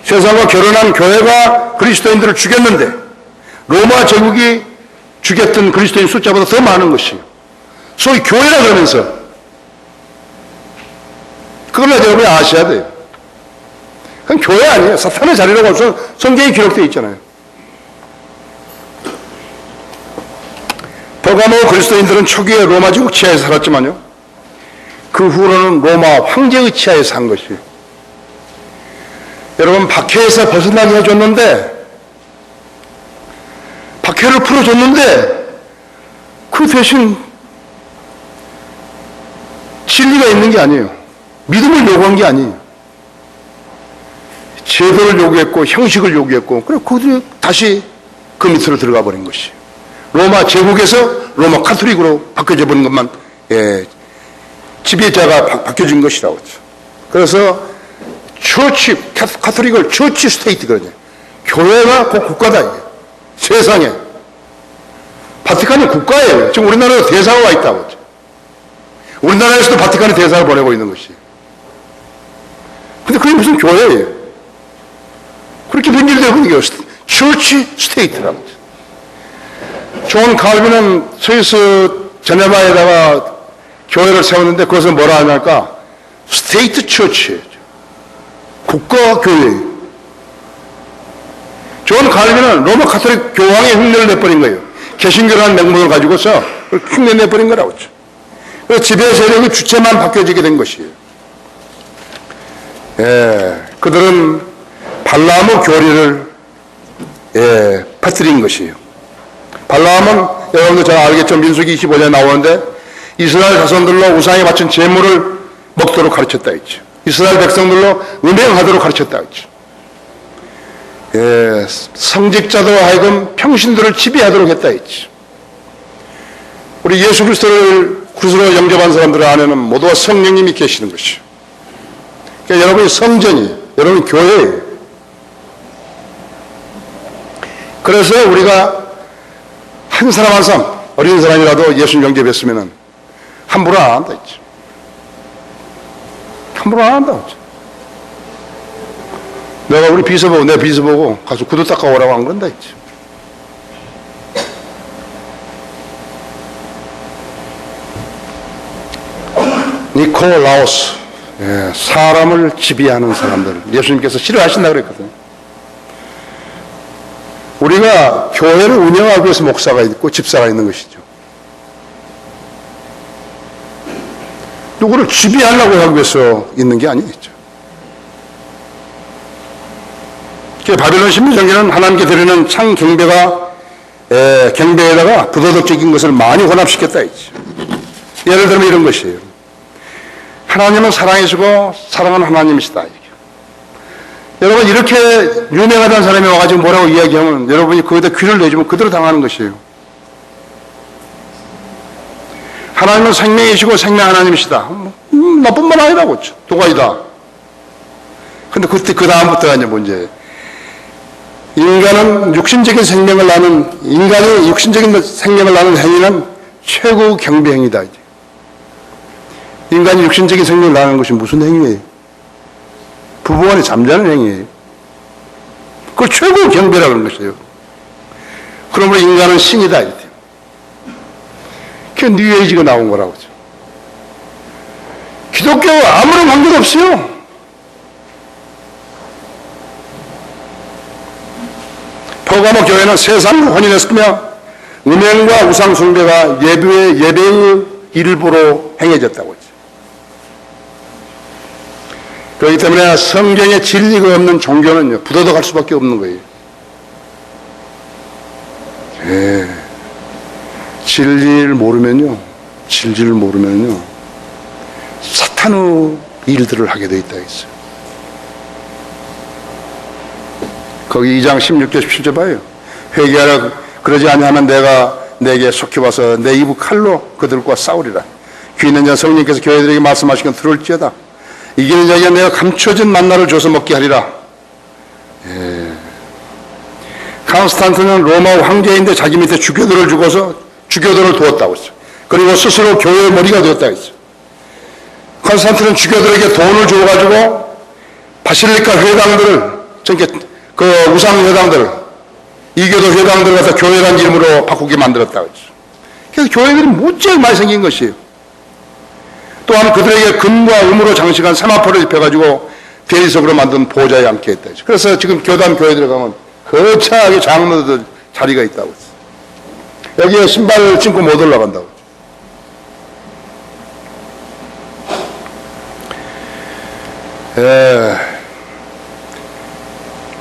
A: 세상과 결혼한 교회가 그리스도인들을 죽였는데 로마 제국이 죽였던 그리스도인 숫자보다 더 많은 것이에요. 소위 교회라 그러면서 그걸 여러분이 아셔야 돼요. 그건 교회 아니에요. 사탄의 자리라고 성경에 기록되어 있잖아요. 버가모 그리스도인들은 초기에 로마 제국 치하에 살았지만요. 그 후로는 로마 황제의 치하에 산 것이에요. 여러분 박해에서 벗어나게 해줬는데 박해를 풀어줬는데 그 대신 진리가 있는 게 아니에요. 믿음을 요구한 게 아니에요. 제도를 요구했고 형식을 요구했고 그리고 그들이 다시 그 밑으로 들어가 버린 것이에요. 로마 제국에서 로마 카톨릭으로 바뀌어져 버린 것만 지배자가 바뀌어진 것이라고 했죠. 그래서 처치, 카톨릭을 처치 스테이트 그러죠. 교회가 그 국가다 이게. 세상에 바티칸이 국가예요. 지금 우리나라에 대사가 와 있다고 했죠. 우리나라에서도 바티칸이 대사를 보내고 있는 것이에요. 근데 그게 무슨 교회예요? 그렇게 변질되고 있는 게 처치 스테이트라고 했죠. 존 칼빈은 스위스 제네바에다가 교회를 세웠는데 그것을 뭐라 하냐니까 스테이트 처치예요. 국가교회예요. 존 칼빈은 로마 카톨릭 교황의 흉내를 내버린 거예요. 개신교라는 명목을 가지고서 흉내 내버린 거라고 했죠. 그래서 지배 세력의 주체만 바뀌어지게 된 것이에요. 그들은 발라암의 교리를 퍼뜨린 것이에요. 발라암은 여러분들 잘 알겠죠. 민수기 25장에 나오는데 이스라엘 자손들로 우상에 바친 제물을 먹도록 가르쳤다 했죠. 이스라엘 백성들로 음행하도록 가르쳤다 했죠. 성직자들로 하여금 평신들을 지배하도록 했다 했죠. 우리 예수 그리스도를 구주로 영접한 사람들 안에는 모두가 성령님이 계시는 것이죠. 그러니까 여러분이 성전이에요. 여러분이 교회예요. 그래서 우리가 한 사람 한 사람, 어린 사람이라도 예수 영접했으면 함부로 안 한다 했죠. 함부로 안 한다고 했죠. 내가 우리 비서 보고, 내 비서 보고 가서 구두 닦아오라고 안 그런다 했죠. 니콜라오스, 사람을 지배하는 사람들, 예수님께서 싫어하신다고 그랬거든요. 우리가 교회를 운영하기 위해서 목사가 있고 집사가 있는 것이죠. 누구를 지배하려고 하기 위해서 있는 게 아니겠죠. 바벨론 신부전기는 하나님께 드리는 창 경배에다가 부도덕적인 것을 많이 혼합시켰다 했죠. 예를 들면 이런 것이에요. 하나님은 사랑이시고 사랑하는 하나님이시다. 여러분 이렇게 유명하다는 사람이 와가지고 뭐라고 이야기하면 여러분이 거기다 귀를 내주면 그대로 당하는 것이에요. 하나님은 생명이시고 생명 하나님이시다. 나쁜 말 아니라고 했죠. 도가이다. 근데 그때 그 다음부터가 이제 문제예요. 인간이 육신적인 생명을 낳는 행위는 최고 경배 행위다. 인간이 육신적인 생명을 낳는 것이 무슨 행위예요? 부부간에 잠자는 행위예요. 그걸 최고 경배라고 하는 것이에요. 그러므로 인간은 신이다. 그게 뉴에이지가 나온 거라고 하죠. 기독교와 아무런 관계도 없어요. 퍼가모 교회는 세상을 혼인했으며 음행과 우상 숭배가 예배의 일부로 행해졌다고 했죠. 그렇기 때문에 성경에 진리가 없는 종교는요, 부도덕할 수밖에 없는 거예요. 예. 진리를 모르면요, 사탄의 일들을 하게 돼 있다 했어요. 거기 2장 16절 17절 봐요. 회개하라, 그러지 아니하면 내가 내게 속혀와서 내 입을 칼로 그들과 싸우리라. 귀 있는 자 성령께서 교회들에게 말씀하시건 들을지어다. 이기는 자에게 내가 감춰진 만나를 줘서 먹게 하리라. 예. 콘스탄티는 로마 황제인데 자기 밑에 주교들을 주고서 주교들을 두었다고 했어요. 그리고 스스로 교회의 머리가 되었다고 했어요. 콘스탄티는 주교들에게 돈을 주어가지고 바실리카 회당들을, 그 우상 회당들, 이교도 회당들을 갖다 교회라는 이름으로 바꾸게 만들었다고 했죠. 그래서 교회들이 무지하게 많이 생긴 것이에요. 또한 그들에게 금과 음으로 장식한 세마포를 입혀가지고 대리석으로 만든 보좌에 앉게 했다 했죠. 그래서 지금 교단 교회들에 가면 거창하게 장로들 자리가 있다고 했어요. 여기에 신발을 신고 못 올라간다고.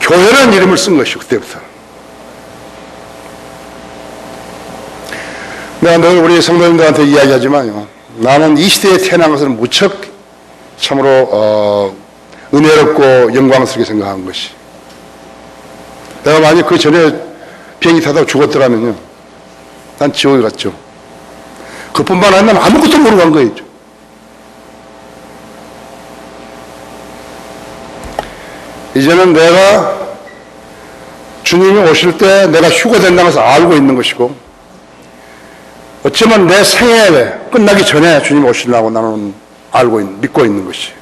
A: 교회라는 이름을 쓴 것이요, 그때부터. 내가 늘 우리 성도님들한테 이야기하지만요, 나는 이 시대에 태어난 것을 무척 참으로 은혜롭고 영광스럽게 생각한 것이, 내가 만약 그 전에 비행기 타다가 죽었더라면요, 난 지옥에 갔죠. 그뿐만 아니라 아무것도 모르고 간 거예요. 이제는 내가 주님이 오실 때 내가 휴거된다는 것을 알고 있는 것이고, 어쩌면 내 생애 끝나기 전에 주님 오시려고 나는 믿고 있는 것이.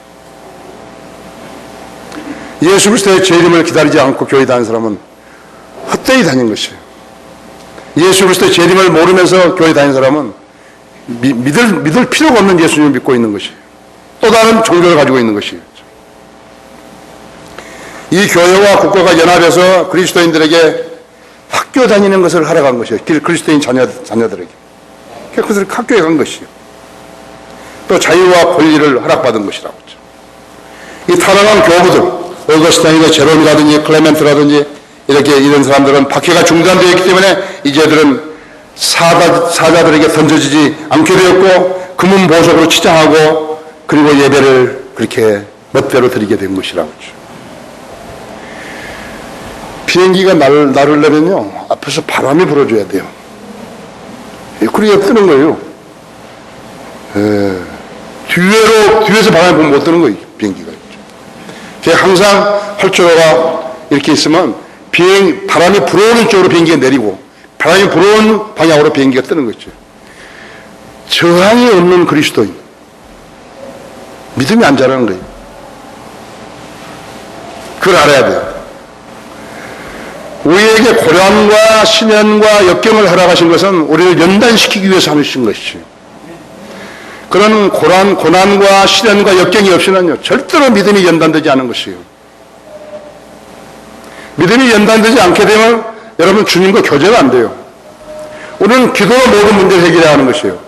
A: 예수 그리스도의 재림을 기다리지 않고 교회 다니는 사람은 헛되이 다닌 것이에요. 예수 그리스도의 재림을 모르면서 교회 다니는 사람은 믿을 필요가 없는 예수님을 믿고 있는 것이에요. 또 다른 종교를 가지고 있는 것이에요. 이 교회와 국가가 연합해서 그리스도인들에게 학교 다니는 것을 허락한 것이에요. 그리스도인 자녀들에게. 그래서 학교에 간 것이에요. 또 자유와 권리를 허락받은 것이라고 했죠. 이 타락한 교부들, 어거스틴이나 제롬이라든지 클레멘트라든지 이런 사람들은 박해가 중단되어 있기 때문에 이제들은 사자들에게 던져지지 않게 되었고, 금은 보석으로 치장하고, 그리고 예배를 그렇게 멋대로 드리게 된 것이라고 했죠. 비행기가 나르려면요, 앞에서 바람이 불어줘야 돼요. 그래야 뜨는 거예요. 뒤에서 바람이 불면 못 뜨는 거예요, 비행기가. 항상 활주로가 이렇게 있으면 바람이 불어오는 쪽으로 비행기가 내리고, 바람이 불어오는 방향으로 비행기가 뜨는 거죠. 저항이 없는 그리스도인. 믿음이 안 자라는 거예요. 그걸 알아야 돼요. 우리에게 고난과 시련과 역경을 허락하신 것은 우리를 연단시키기 위해서 하신 것이죠. 그런 고난과 시련과 역경이 없이는요, 절대로 믿음이 연단되지 않은 것이에요. 믿음이 연단되지 않게 되면 여러분 주님과 교제가 안 돼요. 우리는 기도로 모든 문제를 해결해야 하는 것이에요.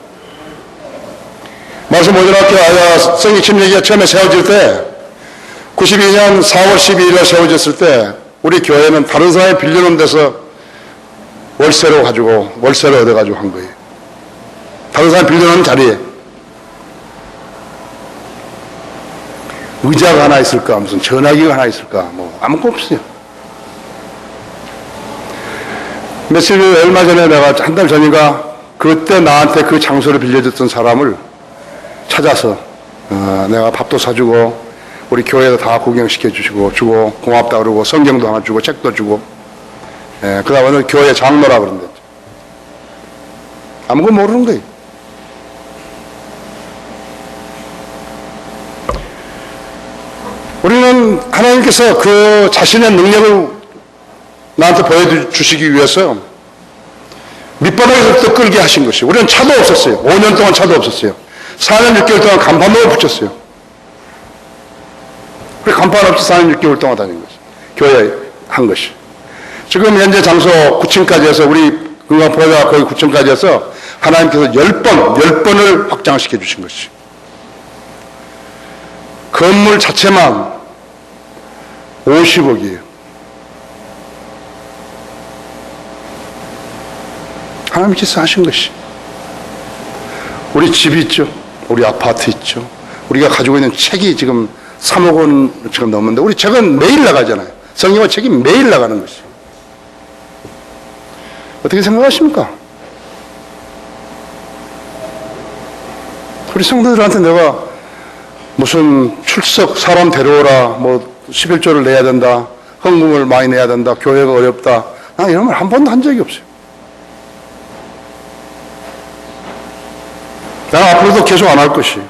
A: 말씀모전학교 성의 침례기가 처음에 세워질 때 92년 4월 12일에 세워졌을 때 우리 교회는 다른 사람이 빌려놓은 데서 월세를 얻어가지고 한 거예요. 다른 사람이 빌려놓은 자리에. 의자가 하나 있을까, 무슨 전화기가 하나 있을까, 뭐 아무것도 없어요. 얼마 전에 내가 한 달 전인가 그때 나한테 그 장소를 빌려줬던 사람을 찾아서 내가 밥도 사주고 우리 교회에서 다 구경시켜 주고 고맙다 그러고 성경도 하나 주고 책도 주고, 그 다음에 교회 장로라 그러는데 아무것도 모르는 거예요. 우리는 하나님께서 그 자신의 능력을 나한테 보여주시기 위해서 밑바닥에서부터 끌게 하신 것이에요. 우리는 차도 없었어요. 5년 동안 차도 없었어요. 4년 6개월 동안 간판도 붙였어요. 그래 간판 없이 4년 6개월 동안 다닌 거죠. 교회 한 것이. 지금 현재 장소 9층까지 해서 우리 금강포가 거의 9층까지 해서 하나님께서 10번을 확장시켜 주신 것이. 건물 자체만 50억이에요. 하나님께서 하신 것이. 우리 집이 있죠. 우리 아파트 있죠. 우리가 가지고 있는 책이 지금 3억 원 지금 넘는데 우리 책은 매일 나가잖아요. 성경과 책이 매일 나가는 것이. 어떻게 생각하십니까? 우리 성도들한테 내가 무슨 출석 사람 데려오라, 뭐 11조를 내야 된다, 헌금을 많이 내야 된다, 교회가 어렵다, 나 이런 말 한 번도 한 적이 없어요. 나는 앞으로도 계속 안 할 것이에요.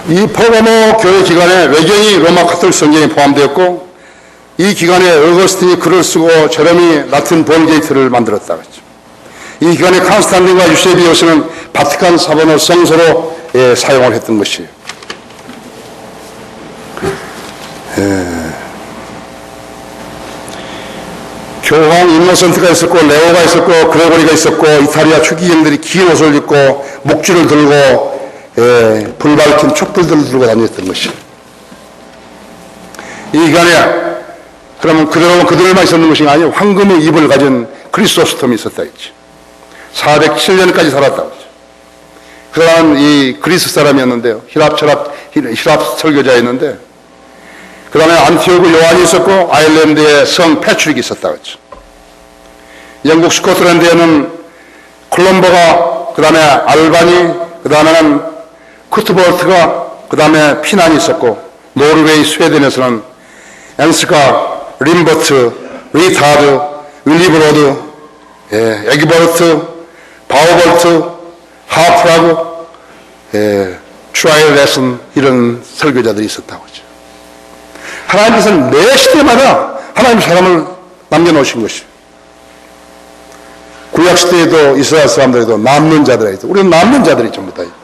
A: 이 퍼가모 교회 기간에 외경이 로마 카톨릭 성경에 포함되었고, 이 기간에 어거스틴이 글을 쓰고 제레미 라틴 볼게이트를 만들었다 그랬죠. 이 기간에 칸스탄틴과 유세비우스는 바티칸 사본을 성서로 사용을 했던 것이에요. 교황 인노센트가 있었고, 레오가 있었고, 그레고리가 있었고, 이탈리아 추기경들이 긴 옷을 입고 목줄을 들고 불 밝힌 촛불들을 들고 다녔던 것이에요. 이 기간에 그러면 그들만 있었는 것이 아니고 황금의 입을 가진 크리소스톰이 있었다 했지. 407년까지 살았다고 했죠. 그러한 이 그리스 사람이었는데요. 히랍 설교자였는데, 그 다음에 안티오크 요한이 있었고, 아일랜드에 성 패트릭이 있었다고 했죠. 영국 스코틀랜드에는 콜럼버가, 그 다음에 알바니, 그 다음에는 쿠트버트가, 그 다음에 피난이 있었고, 노르웨이 스웨덴에서는 앤스가, 림버트, 리타드, 윌리브로드, 에기버트, 바우벌트, 하프라고, 트라이얼 레슨, 이런 설교자들이 있었다고 하죠. 하나님께서는 매 시대마다 하나님 사람을 남겨놓으신 것이에요. 구약시대에도 이스라엘 사람들에도 남는 자들이 있어. 우리는 남는 자들이 전부 다 있어요.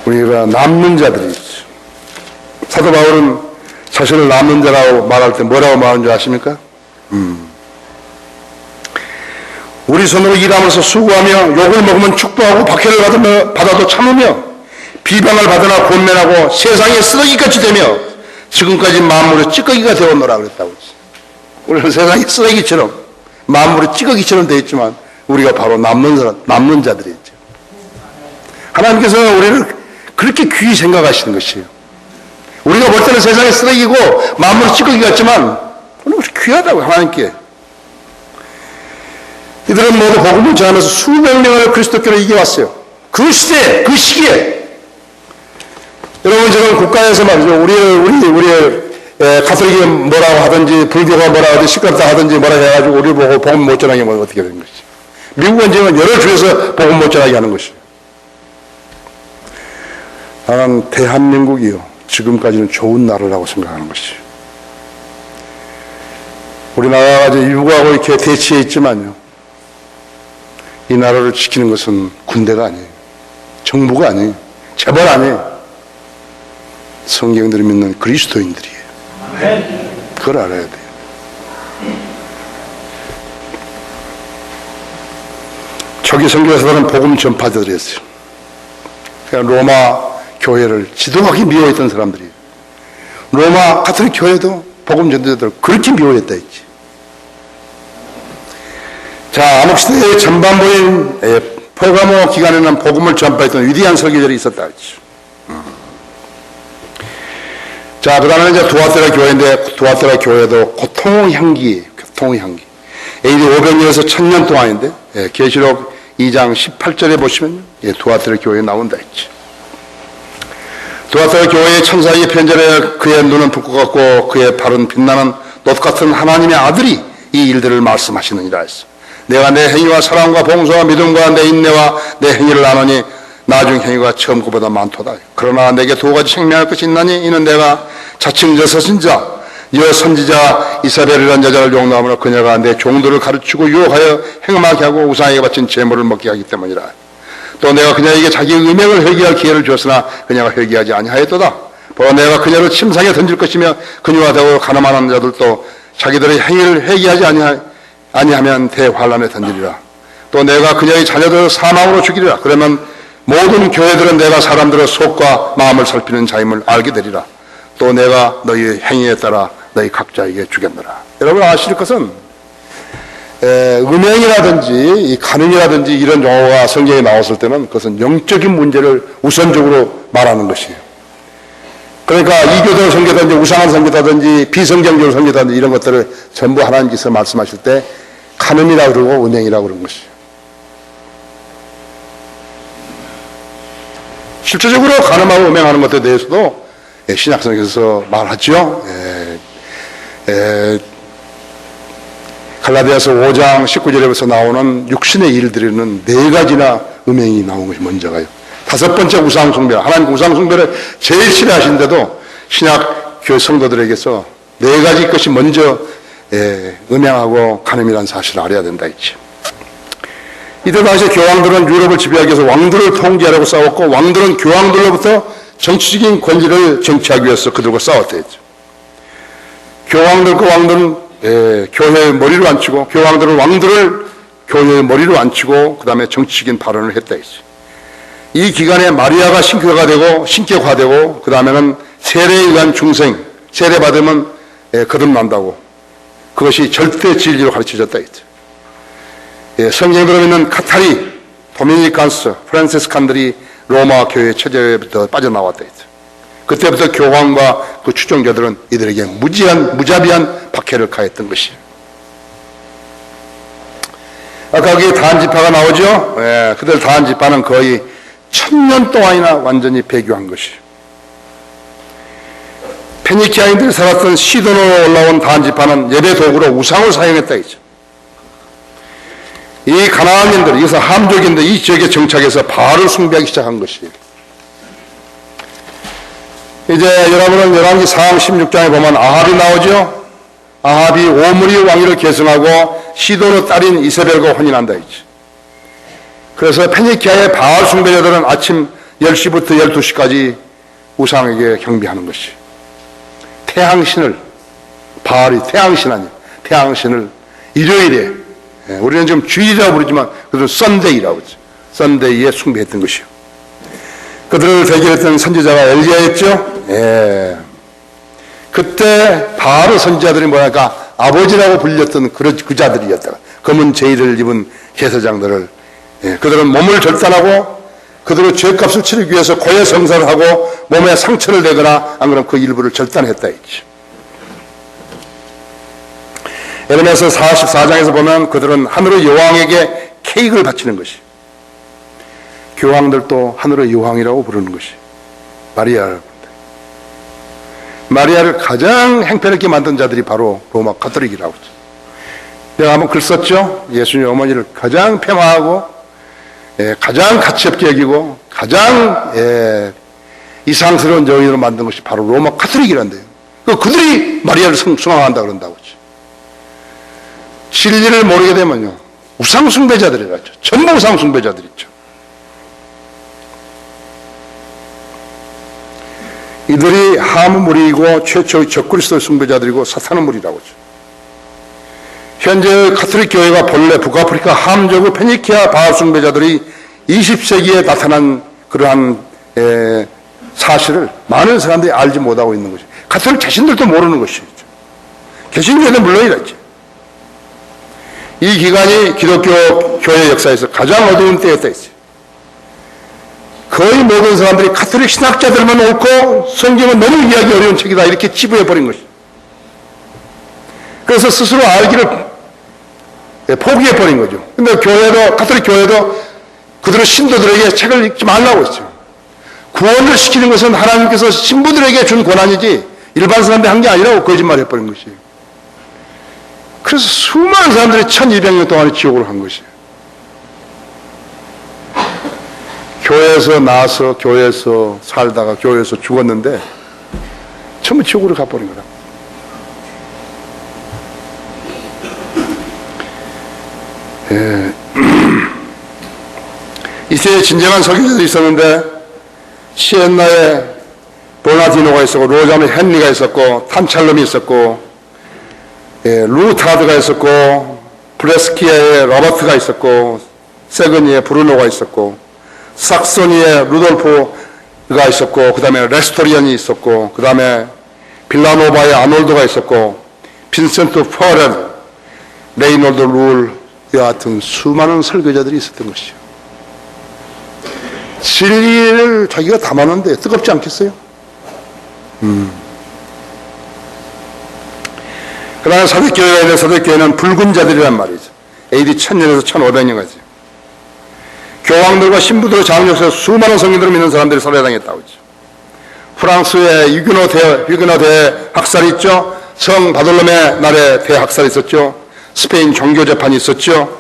A: 우리가 남는 자들이 있어요. 사도 바울은 자신을 남는 자라고 말할 때 뭐라고 말하는 줄 아십니까? 우리 손으로 일하면서 수고하며 욕을 먹으면 축복하고 박해를 받아도 참으며 비방을 받으나 권면하고 세상에 쓰레기같이 되며 지금까지 만물의 찌꺼기가 되었노라 그랬다고 했어요. 우리는 세상에 쓰레기처럼 만물의 찌꺼기처럼 되어 있지만 우리가 바로 남는 자들이죠. 하나님께서는 우리를 그렇게 귀히 생각하시는 것이에요. 우리가 볼 때는 세상에 쓰레기고 만물의 찌꺼기 같지만 우리는 귀하다고 하나님께. 이들은 모두 복음을 전하면서 수백 명을 그리스도께로 이겨왔어요. 그 시대, 그 시기에. 여러분 지금 국가에서 말이죠. 우리의 가톨릭이 뭐라고 하든지 불교가 뭐라고 하든지 시끄럽다 하든지 뭐라고 해가지고 우리를 보고 복음 못 전하게 하면 어떻게 되는 것이지. 미국은 지금 여러 주에서 복음 못 전하게 하는 것이에요. 나는 대한민국이요. 지금까지는 좋은 나라라고 생각하는 것이에요. 우리나라가 이제 일부하고 이렇게 대치해 있지만요. 이 나라를 지키는 것은 군대가 아니에요. 정부가 아니에요. 재벌 아니에요. 성경들이 믿는 그리스도인들이에요. 그걸 알아야 돼요. 초기 선교사들은 복음 전파자들이었어요. 그러니까 로마 교회를 지독하게 미워했던 사람들이에요. 로마 가톨릭 교회도 복음 전도자들을 그렇게 미워했다 했지. 자, 암흑시대의 전반부인 퍼가모 기간에는 복음을 전파했던 위대한 설교자들이 있었다 했지. 자, 그 다음에 이제 두아테라 교회인데, 두아테라 교회도 고통의 향기예요. 고통의 향기. AD 500년에서 1000년 동안인데, 계시록 2장 18절에 보시면, 두아테라 교회에 나온다 했지. 두아테라 교회의 천사에게 편지를 그의 눈은 불꽃 같고 그의 발은 빛나는 놋 같은 하나님의 아들이 이 일들을 말씀하시느니라 했어. 내가 내 행위와 사랑과 봉사와 믿음과 내 인내와 내 행위를 아노니 나중 행위가 처음 것보다 많도다. 그러나 내게 두 가지 생명할 것이 있나니 이는 내가 자칭 저서신 자 이어 선지자 이사벨이라는 여자를 용납하므로 그녀가 내 종들을 가르치고 유혹하여 행음하게 하고 우상에게 바친 제물을 먹게 하기 때문이라. 또 내가 그녀에게 자기 음행을 회개할 기회를 주었으나 그녀가 회개하지 아니하였도다. 보라 내가 그녀를 침상에 던질 것이며 그녀와 더불어 가늠하는 자들도 자기들의 행위를 회개하지 아니하면 대환란에 던지리라. 또 내가 그녀의 자녀들을 사망으로 죽이리라. 그러면 모든 교회들은 내가 사람들의 속과 마음을 살피는 자임을 알게 되리라. 또 내가 너희의 행위에 따라 너희 각자에게 주겠노라. 여러분 아실 것은 음행이라든지 간음이라든지 이런 용어가 성경에 나왔을 때는 그것은 영적인 문제를 우선적으로 말하는 것이에요. 그러니까 이교도를 섬기든지 우상을 섬기다든지 비성경적으로 섬기다든지 이런 것들을 전부 하나님께서 말씀하실 때 간음이라고 그러고 음행이라고 그런 것이에요. 실제적으로 간음하고 음행하는 것에 대해서도 신약성경에서 말하죠. 갈라디아서 5장 19절에서 나오는 육신의 일들에는 4가지나 음행이 나온 것이 먼저가요. 5번째 우상숭배. 하나님 우상숭배를 제일 싫어하시는데도 신약 교회 성도들에게서 4가지 것이 먼저 음행하고 간음이라는 사실을 알아야 된다 했죠. 이때 당시 교황들은 유럽을 지배하기 위해서 왕들을 통제하려고 싸웠고 왕들은 교황들로부터 정치적인 권리를 쟁취하기 위해서 그들과 싸웠다 했죠. 교황들과 왕들은 교회의 머리로 앉히고 교황들은 왕들을 교회의 머리로 앉히고 그 다음에 정치적인 발언을 했다 했죠. 이 기간에 마리아가 신격화되고 그 다음에는 세례에 의한 중생, 세례 받으면 거듭난다고 그것이 절대 진리로 가르쳐졌다 했죠. 성경에 들어있는 카타리, 도미니칸스, 프란시스칸들이 로마 교회 체제부터 빠져나왔다 했죠. 그때부터 교황과 그 추종자들은 이들에게 무자비한 박해를 가했던 것이에요. 아까 거기 다한지파가 나오죠? 그들 다한지파는 거의 1000년 동안이나 완전히 배교한 것이에요. 페니키아인들이 살았던 시돈으로 올라온 다한지파는 예배 도구로 우상을 사용했다 했죠. 이 가나안인들, 여기서 함족인들 이 지역에 정착해서 바알을 숭배하기 시작한 것이에요. 이제 여러분은 열왕기 4장 16장에 보면 아합이 나오죠. 아합이 오므리 왕위를 계승하고 시돈의 딸인 이세벨과 혼인한다 했죠. 그래서 페니키아의 바알 숭배자들은 아침 10시부터 12시까지 우상에게 경배하는 것이 태양신을 바알이 태양신 아니에요. 태양신을 일요일에 우리는 지금 주일이라고 부르지만 그들은 썬데이라고 그러죠. 썬데이에 숭배했던 것이요. 그들을 대결했던 선지자가 엘리야였죠. 그때 바알의 선지자들이 뭐랄까 아버지라고 불렸던 그 자들이었다가 검은 제의를 입은 제사장들을 그들은 몸을 절단하고 그들의 죄값을 치르기 위해서 고해 성사를 하고 몸에 상처를 내거나 안 그러면 그 일부를 절단했다 했죠. 에베네서 44장에서 보면 그들은 하늘의 여왕에게 케이크를 바치는 것이 교황들도 하늘의 여왕이라고 부르는 것이 마리아를 마리아를 가장 행편있게 만든 자들이 바로 로마 가톨릭이라고 하죠. 내가 한번 글 썼죠. 예수님 어머니를 가장 폐마하고 가장 가치없게 여기고 가장 이상스러운 여인으로 만든 것이 바로 로마 가톨릭이란데요. 그들이 마리아를 숭앙한다 그런다고 하죠. 진리를 모르게 되면요 우상숭배자들이라죠. 전부 우상숭배자들이죠. 이들이 함의 무리이고 최초의 적그리스도의 숭배자들이고 사탄의 무리라고 하죠. 현재 가톨릭 교회가 본래 북아프리카 함족의 페니키아 바알 숭배자들이 20세기에 나타난 그러한 사실을 많은 사람들이 알지 못하고 있는 것이죠. 가톨릭 자신들도 모르는 것이죠. 개신교회는 물론이랬죠. 이 기간이 기독교 교회 역사에서 가장 어두운 때였다 했어요. 거의 모든 사람들이 가톨릭 신학자들만 옳고 성경은 너무 이해하기 어려운 책이다 이렇게 치부해버린 것이죠. 그래서 스스로 알기를 포기해버린 거죠. 근데 교회도, 가톨릭 교회도 그들의 신도들에게 책을 읽지 말라고 했죠. 구원을 시키는 것은 하나님께서 신부들에게 준 권한이지 일반 사람들이 한 게 아니라고 거짓말해버린 것이에요. 그래서 수많은 사람들이 1200년 동안 지옥을 한 것이에요. 교회에서 나와서 교회에서 살다가 교회에서 죽었는데 전부 지옥으로 가버린 거라. 이때 진정한 설교자들이 있었는데 시엔나에 버나디노가 있었고 로자노 헨리가 있었고 탄찰럼이 있었고 루타드가 있었고 브레스키아의 로버트가 있었고 세그니의 브루노가 있었고 삭소니의 루돌프가 있었고 그 다음에 레스토리안이 있었고 그 다음에 빌라노바의 아놀드가 있었고 빈센트 포레 레이놀드 룰 이와 같은 수많은 설교자들이 있었던 것이죠. 진리를 자기가 담았는데 뜨겁지 않겠어요? 그 다음에 사대교회가 있는데 사대교회는 붉은 자들이란 말이죠. AD 1000년에서 1500년까지 교황들과 신부들의 장력에서 수많은 성인들을 믿는 사람들이 살해당했다고 했죠. 프랑스의 유기노 대학살이 있죠. 성 바돌롬의 날에 대학살이 있었죠. 스페인 종교재판이 있었죠.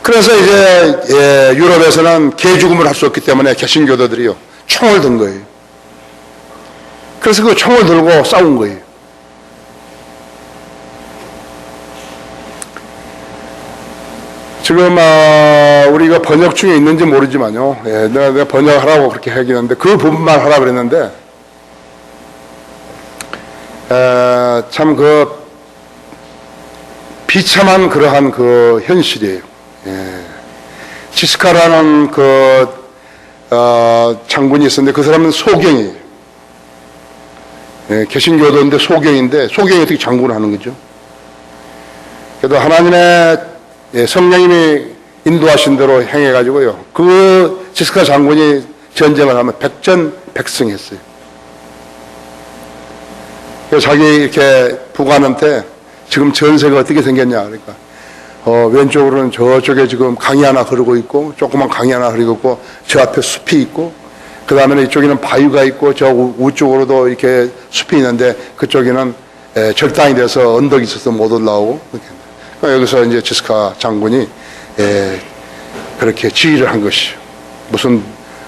A: 그래서 이제 유럽에서는 개죽음을 할 수 없기 때문에 개신교도들이요 총을 든 거예요. 그래서 그 총을 들고 싸운 거예요. 지금 우리가 번역 중에 있는지 모르지만요. 내가 번역하라고 그렇게 하긴 했는데 그 부분만 하라 그랬는데 참 그 비참한 그러한 그 현실이에요. 지스카라는 그 장군이 있었는데 그 사람은 소경이에요. 개신교도인데 소경인데 소경이 어떻게 장군을 하는 거죠? 그래도 하나님의 성령님이 인도하신 대로 행해가지고요. 그 지스카 장군이 전쟁을 하면 백전백승했어요. 그래서 자기 이렇게 부관한테 지금 전세가 어떻게 생겼냐 그러니까 왼쪽으로는 저쪽에 지금 강이 하나 흐르고 있고 조그만 강이 하나 흐르고 있고 저 앞에 숲이 있고 그 다음에 이쪽에는 바위가 있고 저 우쪽으로도 이렇게 숲이 있는데 그쪽에는 절단이 돼서 언덕이 있어서 못 올라오고 그러니까 여기서 이제 지스카 장군이 그렇게 지휘를 한 것이죠. 무슨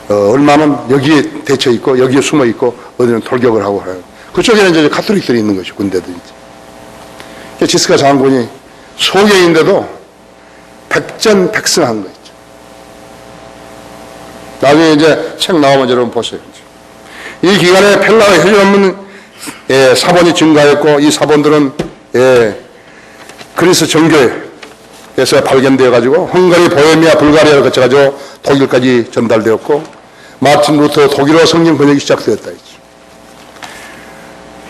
A: 얼마는 여기에 대처 있고 여기에 숨어 있고 어디는 돌격을 하고 해요. 그쪽에는 이제 가톨릭들이 있는 것이죠. 군대들이. 지스카 장군이 소경인데도 백전백승한 거 있죠. 나중에 이제 책 나오면 여러분 보세요. 이 기간에 펠라와 헬리온 사본이 증가했고 이 사본들은 그리스 정교회에서 발견되어 가지고 헝가리, 보헤미아, 불가리아를 거쳐가지고 독일까지 전달되었고 마틴 루터 독일어 성경 번역이 시작되었다 했죠.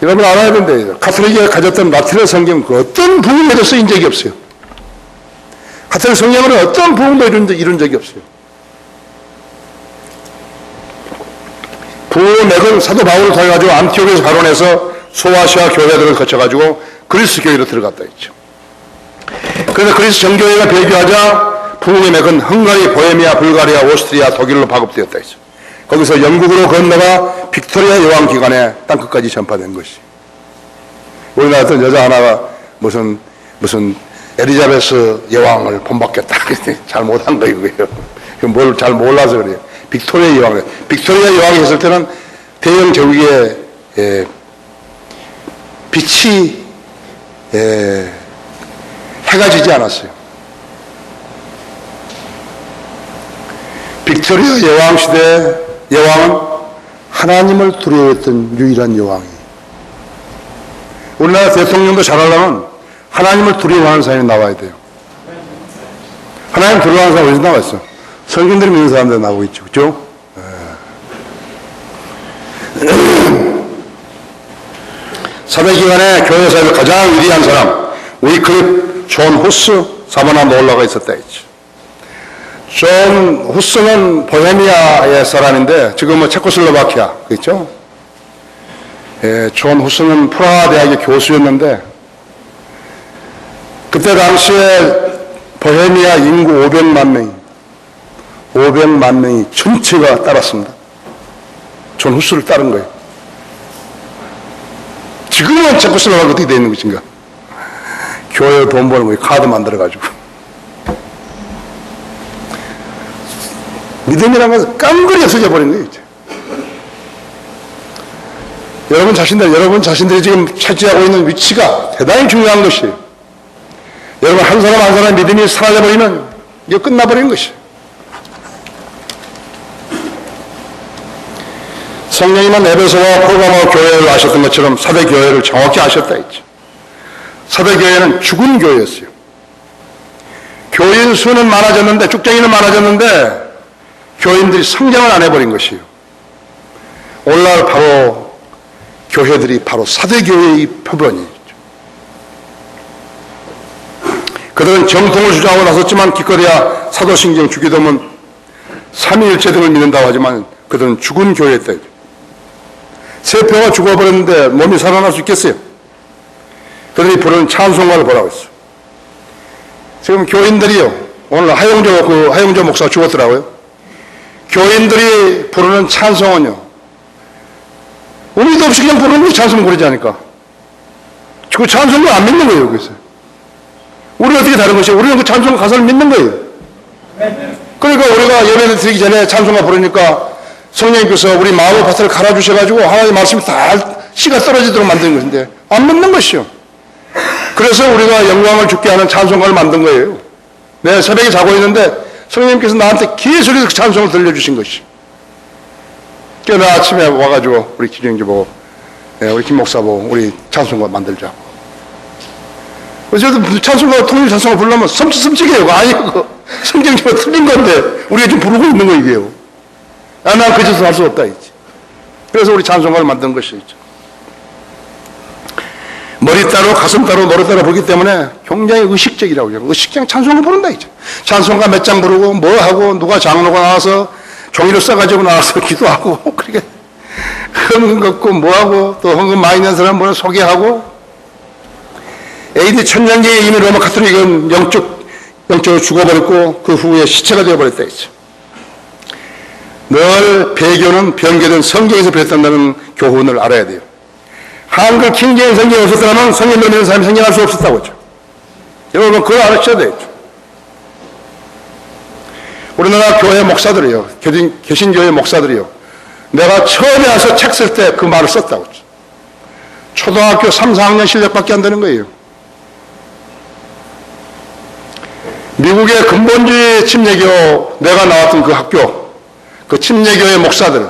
A: 여러분 알아야 된다. 가톨릭이 가졌던 라틴어 성경 그 어떤 부분에도 쓰인 적이 없어요. 가톨릭 성경은 어떤 부분도 이룬 적이 없어요. 부맥은 사도 바울을 통해 가지고 안티오크에서 발원해서 소아시아 교회들을 거쳐가지고 그리스 교회로 들어갔다 했죠. 그래서 그리스 정교회가 배교하자 부흥의 맥은 헝가리, 보헤미아, 불가리아, 오스트리아, 독일로 파급되었다 했죠. 거기서 영국으로 건너가 빅토리아 여왕 기간에 땅끝까지 전파된 것이. 우리나라 어떤 여자 하나가 무슨 에리자베스 여왕을 본받겠다. 잘 못한 거예요. 뭘 잘 몰라서 그래요. 빅토리아 여왕. 빅토리아 여왕이 있을 때는 대영 제국에 빛이 해가 지지 않았어요. 빅토리아 여왕 시대 여왕은 하나님을 두려워했던 유일한 여왕이에요. 우리나라 대통령도 잘하려면 하나님을 두려워하는 사람이 나와야 돼요. 하나님 두려워하는 사람이 어디서 나와 있어? 성경들이 믿는 사람들 나오고 있죠. 그죠? 사대기간에 교회사에서 가장 위대한 사람 위클립 존 후스 사모나무에 올라가 있었다 했죠. 존 후스는 보헤미아의 사람인데 지금은 체코슬로바키아 있죠. 존 후스는 프라하 대학의 교수였는데 그때 당시에 보헤미아 인구 500만 명이 전체가 따랐습니다. 존 후스를 따른 거예요. 지금은 체코슬로바키아 어떻게 되어 있는 것인가? 교회 돈 버는 거예요. 카드 만들어가지고. 믿음이라는 것은 깡그리 없어져 버린 거예요. 이제. 여러분 자신들이 지금 차지하고 있는 위치가 대단히 중요한 것이에요. 여러분 한 사람 한 사람의 믿음이 사라져버리면 이거 끝나버리는 것이에요. 성령님은 에베소와 포르가모 교회를 아셨던 것처럼 사대 교회를 정확히 아셨다 했죠. 사대 교회는 죽은 교회였어요. 교인 수는 많아졌는데, 쭉쟁이는 많아졌는데 교인들이 성장을 안 해버린 것이에요. 오늘날 바로 교회들이 바로 사대 교회의 표본이죠. 그들은 정통을 주장하고 나섰지만 기껏해야 사도신경, 주기도문, 삼위일체 등을 믿는다고 하지만 그들은 죽은 교회였다. 세표가 죽어버렸는데 몸이 살아날 수 있겠어요? 그들이 부르는 찬송가를 보라고 했어요. 지금 교인들이요, 오늘 하용조 목사가 죽었더라고요. 교인들이 부르는 찬송은요, 의미도 없이 그냥 부르는 찬송 부르지 않을까? 그 찬송을 안 믿는 거예요, 여기서. 우리는 어떻게 다른 것이에요? 우리는 그 찬송 가사를 믿는 거예요. 그러니까 우리가 예배를 드리기 전에 찬송가 부르니까 성령님께서 우리 마음의 밭을 갈아주셔가지고 하나님의 말씀이 다 씨가 떨어지도록 만드는 것인데 안 믿는 것이요. 그래서 우리가 영광을 죽게 하는 찬송가를 만든 거예요. 내가 새벽에 자고 있는데 성령님께서 나한테 계속 그 찬송을 들려주신 것이. 그래서 나 아침에 와가지고 우리 김영기 보고, 우리 김 목사 보고 우리 찬송가 만들자. 어쨌든 찬송가, 통일 찬송가 부르려면 섬찟해요. 아니, 성경적으로 틀린 건데 우리가 지금 부르고 있는 거 이게요. 난 그 짓을 할 수 없다 했지. 그래서 우리 찬송가를 만든 것이죠. 머리 따로 가슴 따로 노래 따로 부르기 때문에 굉장히 의식적이라고 해요. 의식적 찬송가 부른다 했죠. 찬송가 몇 장 부르고 뭐 하고 누가 장로가 나와서 종이를 써가지고 나와서 기도하고 그렇게 헌금 걷고 뭐 하고 또 헌금 많이 낸 사람 뭐 소개하고 AD 천년기에 이미 로마 카톨릭은 영적으로 죽어버렸고 그 후에 시체가 되어버렸다 했죠. 늘 배교는 변개된 성경에서 배웠다는 교훈을 알아야 돼요. 한글 킹제임 성경이 없었다면 성경을 믿는 사람이 생겨날 수 없었다고 했죠. 여러분 그걸 알아셔야 되겠죠. 우리나라 교회 목사들이요, 개신교회 목사들이요, 내가 처음에 와서 책 쓸 때 그 말을 썼다고 했죠. 초등학교 3, 4학년 실력밖에 안 되는 거예요. 미국의 근본주의 침례교, 내가 나왔던 그 학교, 그 침례교회 목사들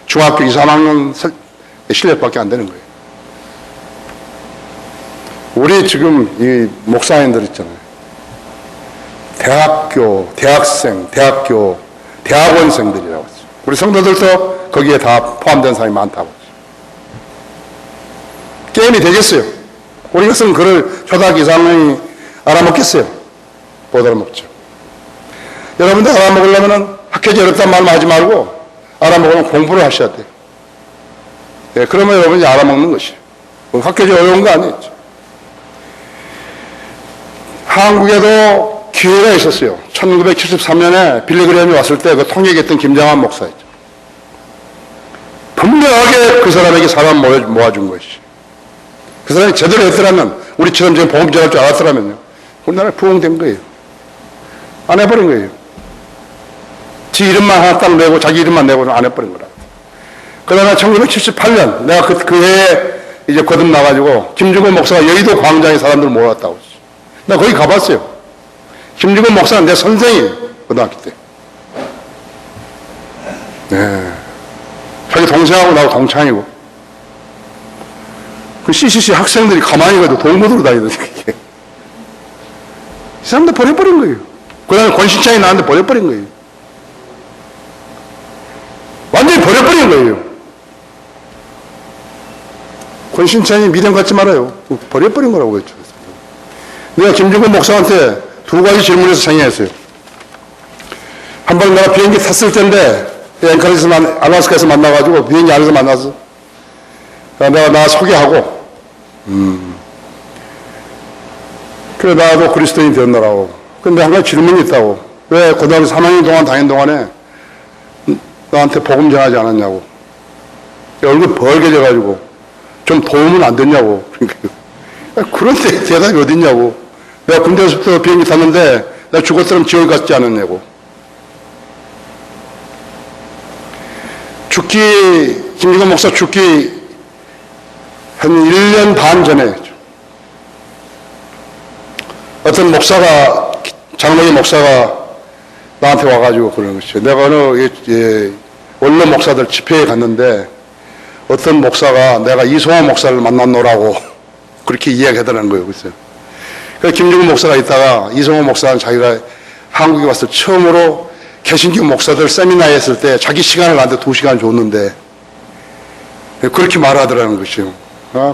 A: 중학교 2, 3학년 실력밖에 안 되는 거예요. 우리 지금 이 목사님들 있잖아요. 대학교, 대학생, 대학원생들이라고 했죠. 우리 성도들도 거기에 다 포함된 사람이 많다고 했죠. 게임이 되겠어요? 우리가 쓴 글을 초등학교 2학년이 알아먹겠어요? 못 알아먹죠. 여러분들 알아먹으려면 학교지 어렵다는 말만 하지 말고 알아먹으면 공부를 하셔야 돼요. 네, 그러면 여러분이 알아먹는 것이에요. 학교지 어려운 거 아니죠. 한국에도 기회가 있었어요. 1973년에 빌리그램이 왔을 때 그 통역했던 김장환 목사였죠. 분명하게 그 사람에게 사람 모아준 것이죠. 그 사람이 제대로 했더라면, 우리처럼 지금 복음 전할 줄 알았더라면요, 우리나라 부흥된 거예요. 안 해버린 거예요. 지 이름만 하나 딱 내고 자기 이름만 내고는 안 해버린 거라. 그러나 1978년 내가 그 해에 이제 거듭나가지고 김중근 목사가 여의도 광장에 사람들 모았다고 했어요. 나 거기 가봤어요. 김중근 목사는 내 선생이에요. 고등학교 때. 네. 자기 동생하고 나하고 동창이고. 그 CCC 학생들이 가만히 가도 동무들로 다니던데, 그게. 이 사람들 버려버린 거예요. 그 다음에 권신창이 나한테 버려버린 거예요. 완전히 버려버린 거예요. 권신창이 믿음 갖지 말아요. 버려버린 거라고 했죠. 내가 김중근 목사한테 두 가지 질문에서 생각했어요. 한 번 내가 비행기 탔을 텐데, 알라스카에서 만나가지고 비행기 안에서 만나서, 내가 나 소개하고, 그래, 나도 그리스도인이 되었노라고. 근데 한 가지 질문이 있다고. 왜 고등학교 3학년 동안 다닌 동안에 나한테 복음 전하지 않았냐고. 얼굴 벌게져가지고 좀 도움은 안 됐냐고. 그런 대답이 어딨냐고. 내가 군대에서부터 비행기 탔는데 내가 죽었으면 지옥 갔지 않았냐고. 김중근 목사 죽기 한 1년 반 전에 어떤 목사가, 장로의 목사가 나한테 와가지고 그러는 것이죠. 내가 어느 원로 목사들 집회에 갔는데 어떤 목사가 내가 이성호 목사를 만났노라고 그렇게 이야기하더라는 거예요. 그래서 김중근 목사가 있다가 이성호 목사는 자기가 한국에 와서 처음으로 개신교 목사들 세미나에 했을 때 자기 시간을 나한테 2시간 줬는데 그렇게 말하더라는 것이요.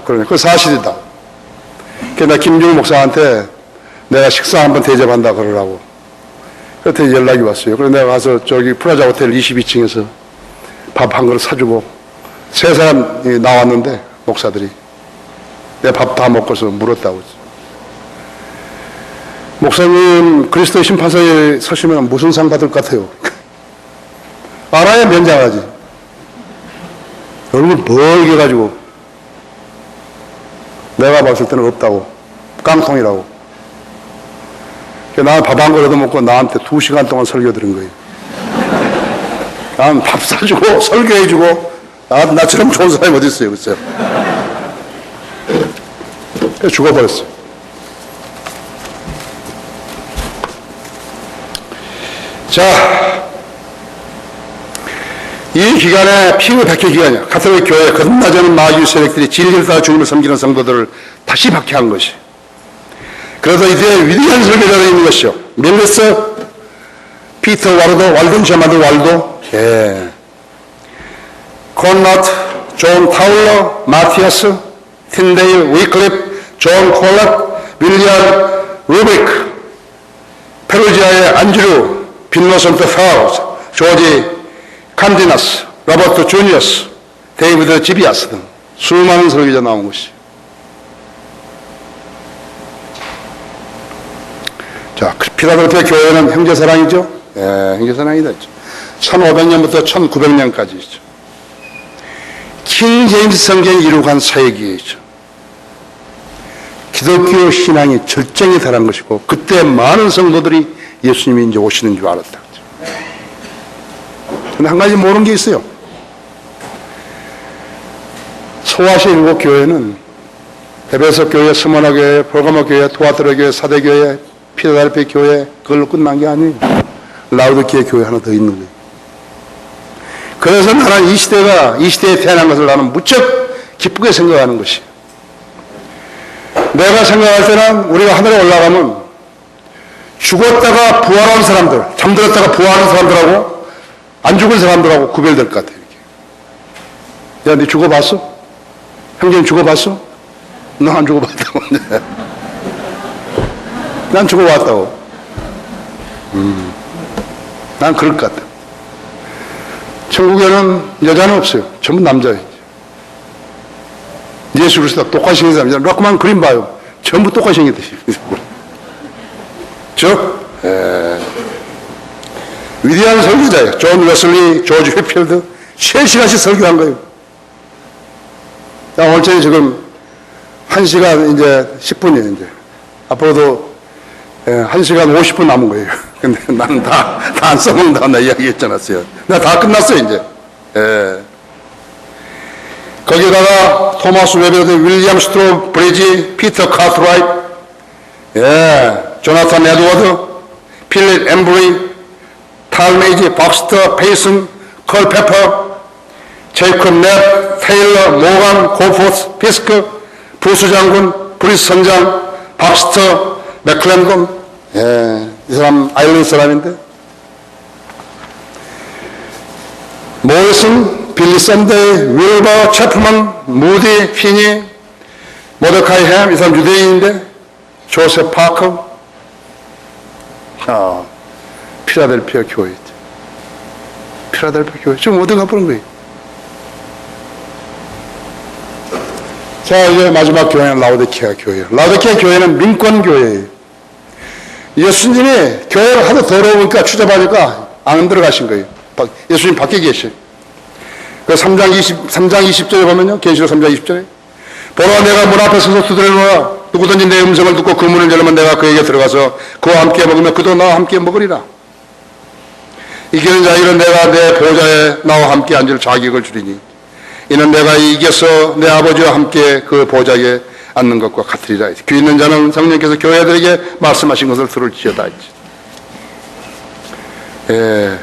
A: 그러네. 그거 사실이다. 그래서 나 김중근 목사한테 내가 식사 한번 대접한다 그러라고. 그때 연락이 왔어요. 그래서 내가 가서 저기 프라자 호텔 22층에서 밥 한 그릇 사주고 3사람이 나왔는데 목사들이 내 밥 다 먹고서 물었다고. 목사님 그리스도 심판서에 서시면 무슨 상 받을 것 같아요? 알아야 면장하지. 얼굴 벌게 가지고 내가 봤을 때는 없다고. 깡통이라고. 나는 밥 한 그릇 얻어먹고 나한테 2시간 동안 설교 들은 거예요. 나는 밥 사주고 설교해주고 나처럼 좋은 사람이 어디 있어요. 글쎄요. 그래서 죽어버렸어. 자, 이 기간에 피의 박해 기간이야. 가톨릭 교회 거듭나지 마귀 세력들이 진리를 따라 주님을 섬기는 성도들을 다시 박해한 것이. 그래서 이제 위대한 설교자가 있는 것이요. 밀레스, 피터 와르도, 왈돈 샤마드 왈도, 콘너트, 존 타울러, 마티아스, 틴데일, 위클립, 존 콜락, 윌리엄 루빅, 페루지아의 안드류, 빈노선트 파우스, 조지 칸디나스, 로버트 주니어스, 데이비드 지비아스 등 수많은 설교자 나온 것이. 자, 필라델피아 교회는 형제사랑이죠? 형제사랑이다. 1500년부터 1900년까지 있죠. 킹 제임스 성경이 이루어간 사역이죠. 기독교 신앙이 절정에 달한 것이고, 그때 많은 성도들이 예수님이 이제 오시는 줄 알았다. 근데 한 가지 모르는 게 있어요. 소아시아 7교회는 에베소 교회, 스모나 교회, 벌가모 교회, 투아트라 교회, 사대 교회, 필라델피아 교회, 그걸로 끝난 게 아니에요. 라우디케아 교회 하나 더 있는 거예요. 그래서 나는 이 시대에 태어난 것을 나는 무척 기쁘게 생각하는 것이. 내가 생각할 때는 우리가 하늘에 올라가면 죽었다가 부활한 사람들, 잠들었다가 부활한 사람들하고 안 죽은 사람들하고 구별될 것 같아요. 이렇게. 야, 너 죽어봤어? 형제는 죽어봤어? 너 안 죽어봤다고. 난 죽어봤다고. 난 그럴 것 같아. 천국에는 여자는 없어요. 전부 남자예요. 예수 그리스도 똑같이 생긴 사람이잖아. 락만 그림 봐요. 전부 똑같이 생겼듯이. 위대한 설교자예요. 존 웨슬리, 조지 휘필드 3시간씩 설교한 거예요. 오늘 저희 지금 1시간 이제 10분이에요. 이제 앞으로도 1시간 50분 남은 거예요. 근데 나는 다 안 써먹는다고 나 이야기했잖아요. 나 다 끝났어요, 이제. 거기다가 토마스 웨베드, 윌리엄 스트로 브리지, 피터 카트라이트, 조나탄 에드워드, 필립 엠브리, 탈메이지, 박스터, 페이슨, 컬 페퍼, 제이콥 넷, 테일러, 모간, 고포스, 피스크, 부수 장군, 브리스 선장, 박스터, 맥클랜돈, 이 사람 아일랜드 사람인데, 모리슨, 빌리 샌데이, 윌버, 채프먼, 무디, 피니, 모데카이 햄, 이 사람 유대인인데, 조셉 파커, 필라델피아 교회. 필라델피아 교회. 지금 어디 가보는 거예요? 자, 이제 마지막 교회는 라우디케아 교회예요. 라우디케아 교회는 민권교회예요. 예수님이 교회를 하도 더러우니까 추잡하니까 안 들어가신 거예요. 예수님 밖에 계셔요. 그 3장 20절에 보면요. 계시록 3장 20절에 보라 내가 문 앞에 서서 두드리노라. 누구든지 내 음성을 듣고 그 문을 열면 내가 그에게 들어가서 그와 함께 먹으며 그도 나와 함께 먹으리라. 이기는 자에게는 내가 내 보좌에 나와 함께 앉을 자격을 주리니 이는 내가 이겨서 내 아버지와 함께 그 보좌에 않는 것과 같으리라. 귀 있는 자는 성령께서 교회들에게 말씀하신 것을 들을지어다 했지. 왜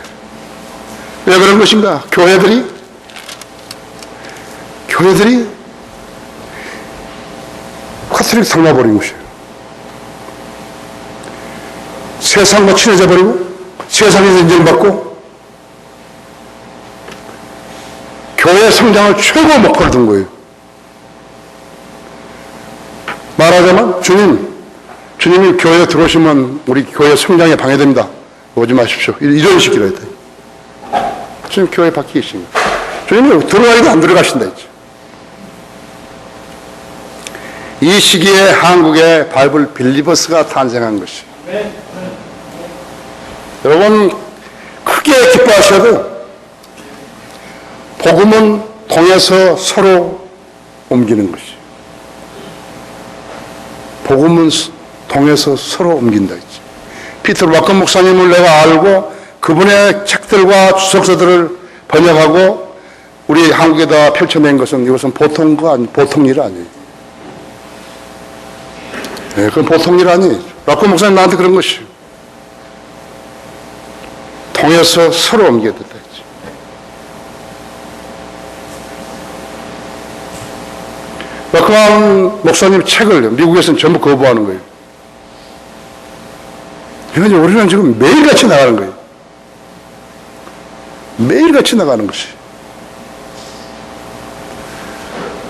A: 그런 것인가? 교회들이 카톨릭 닮아버린 것이에요. 세상과 친해져 버리고 세상에서 인정받고 교회 성장을 최고 목표로 둔 거예요. 말하자면 주님이 교회에 들어오시면 우리 교회 성장에 방해됩니다. 오지 마십시오. 이런 식으로 해야 돼요. 주님 교회 밖에 계십니다. 주님이 들어가기도 안 들어가신다 했죠. 이 시기에 한국에 바이블 빌리버스가 탄생한 것이에요. 여러분 크게 기뻐하셔도 복음은 통해서 서로 옮기는 것이에요. 복음은 통해서 서로 옮긴다 했지. 피터 락건 목사님을 내가 알고 그분의 책들과 주석서들을 번역하고 우리 한국에다 펼쳐낸 것은 이것은 보통 일 아니에요. 그건 보통 일 아니에요. 락건 목사님 나한테 그런 것이에요. 통해서 서로 옮겨야 된다 했지. 락건 목사님 책을 미국에서는 전부 거부하는 거예요. 그러니까 우리는 지금 매일같이 나가는 거예요. 매일같이 나가는 것이.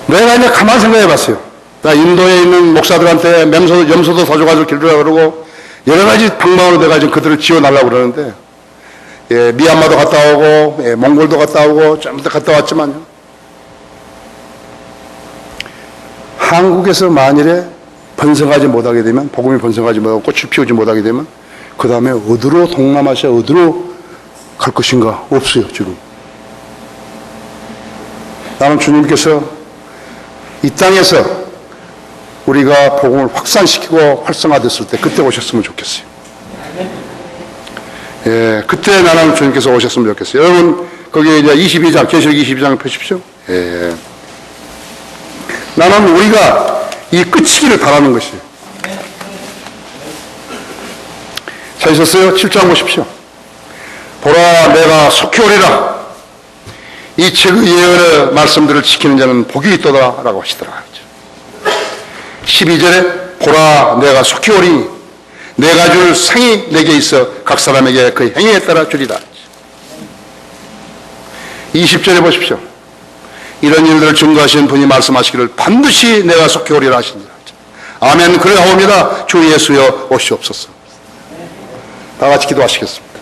A: 내가 이제 가만히 생각해 봤어요. 나 인도에 있는 목사들한테 염소도 사줘가지고 기르라고 그러고 여러 가지 방법으로 내가 지금 그들을 지원하려고 그러는데, 미얀마도 갔다 오고, 몽골도 갔다 오고, 좀 더 갔다 왔지만, 한국에서 만일에 번성하지 못하게 되면, 복음이 번성하지 못하고 꽃을 피우지 못하게 되면, 그 다음에 어디로 동남아시아 어디로 갈 것인가? 없어요, 지금. 나는 주님께서 이 땅에서 우리가 복음을 확산시키고 활성화됐을 때 그때 오셨으면 좋겠어요. 그때 나는 주님께서 오셨으면 좋겠어요. 여러분, 거기 이제 22장, 계시록 22장을 펴십시오. 나는 우리가 이 끝이기를 바라는 것이에요. 찾으셨어요? 7장 보십시오. 보라, 내가 속히 오리라. 이 책의 예언의 말씀들을 지키는 자는 복이 있도다 라고 하시더라. 12절에 보라, 내가 속히 오리니 내가 줄 상이 내게 있어 각 사람에게 그 행위에 따라 주리라. 20절에 보십시오. 이런 일들을 증거하시는 분이 말씀하시기를 반드시 내가 속히 오리라 하시니라. 아멘. 그러하옵니다. 주 예수여 오시옵소서. 다 같이 기도하시겠습니다.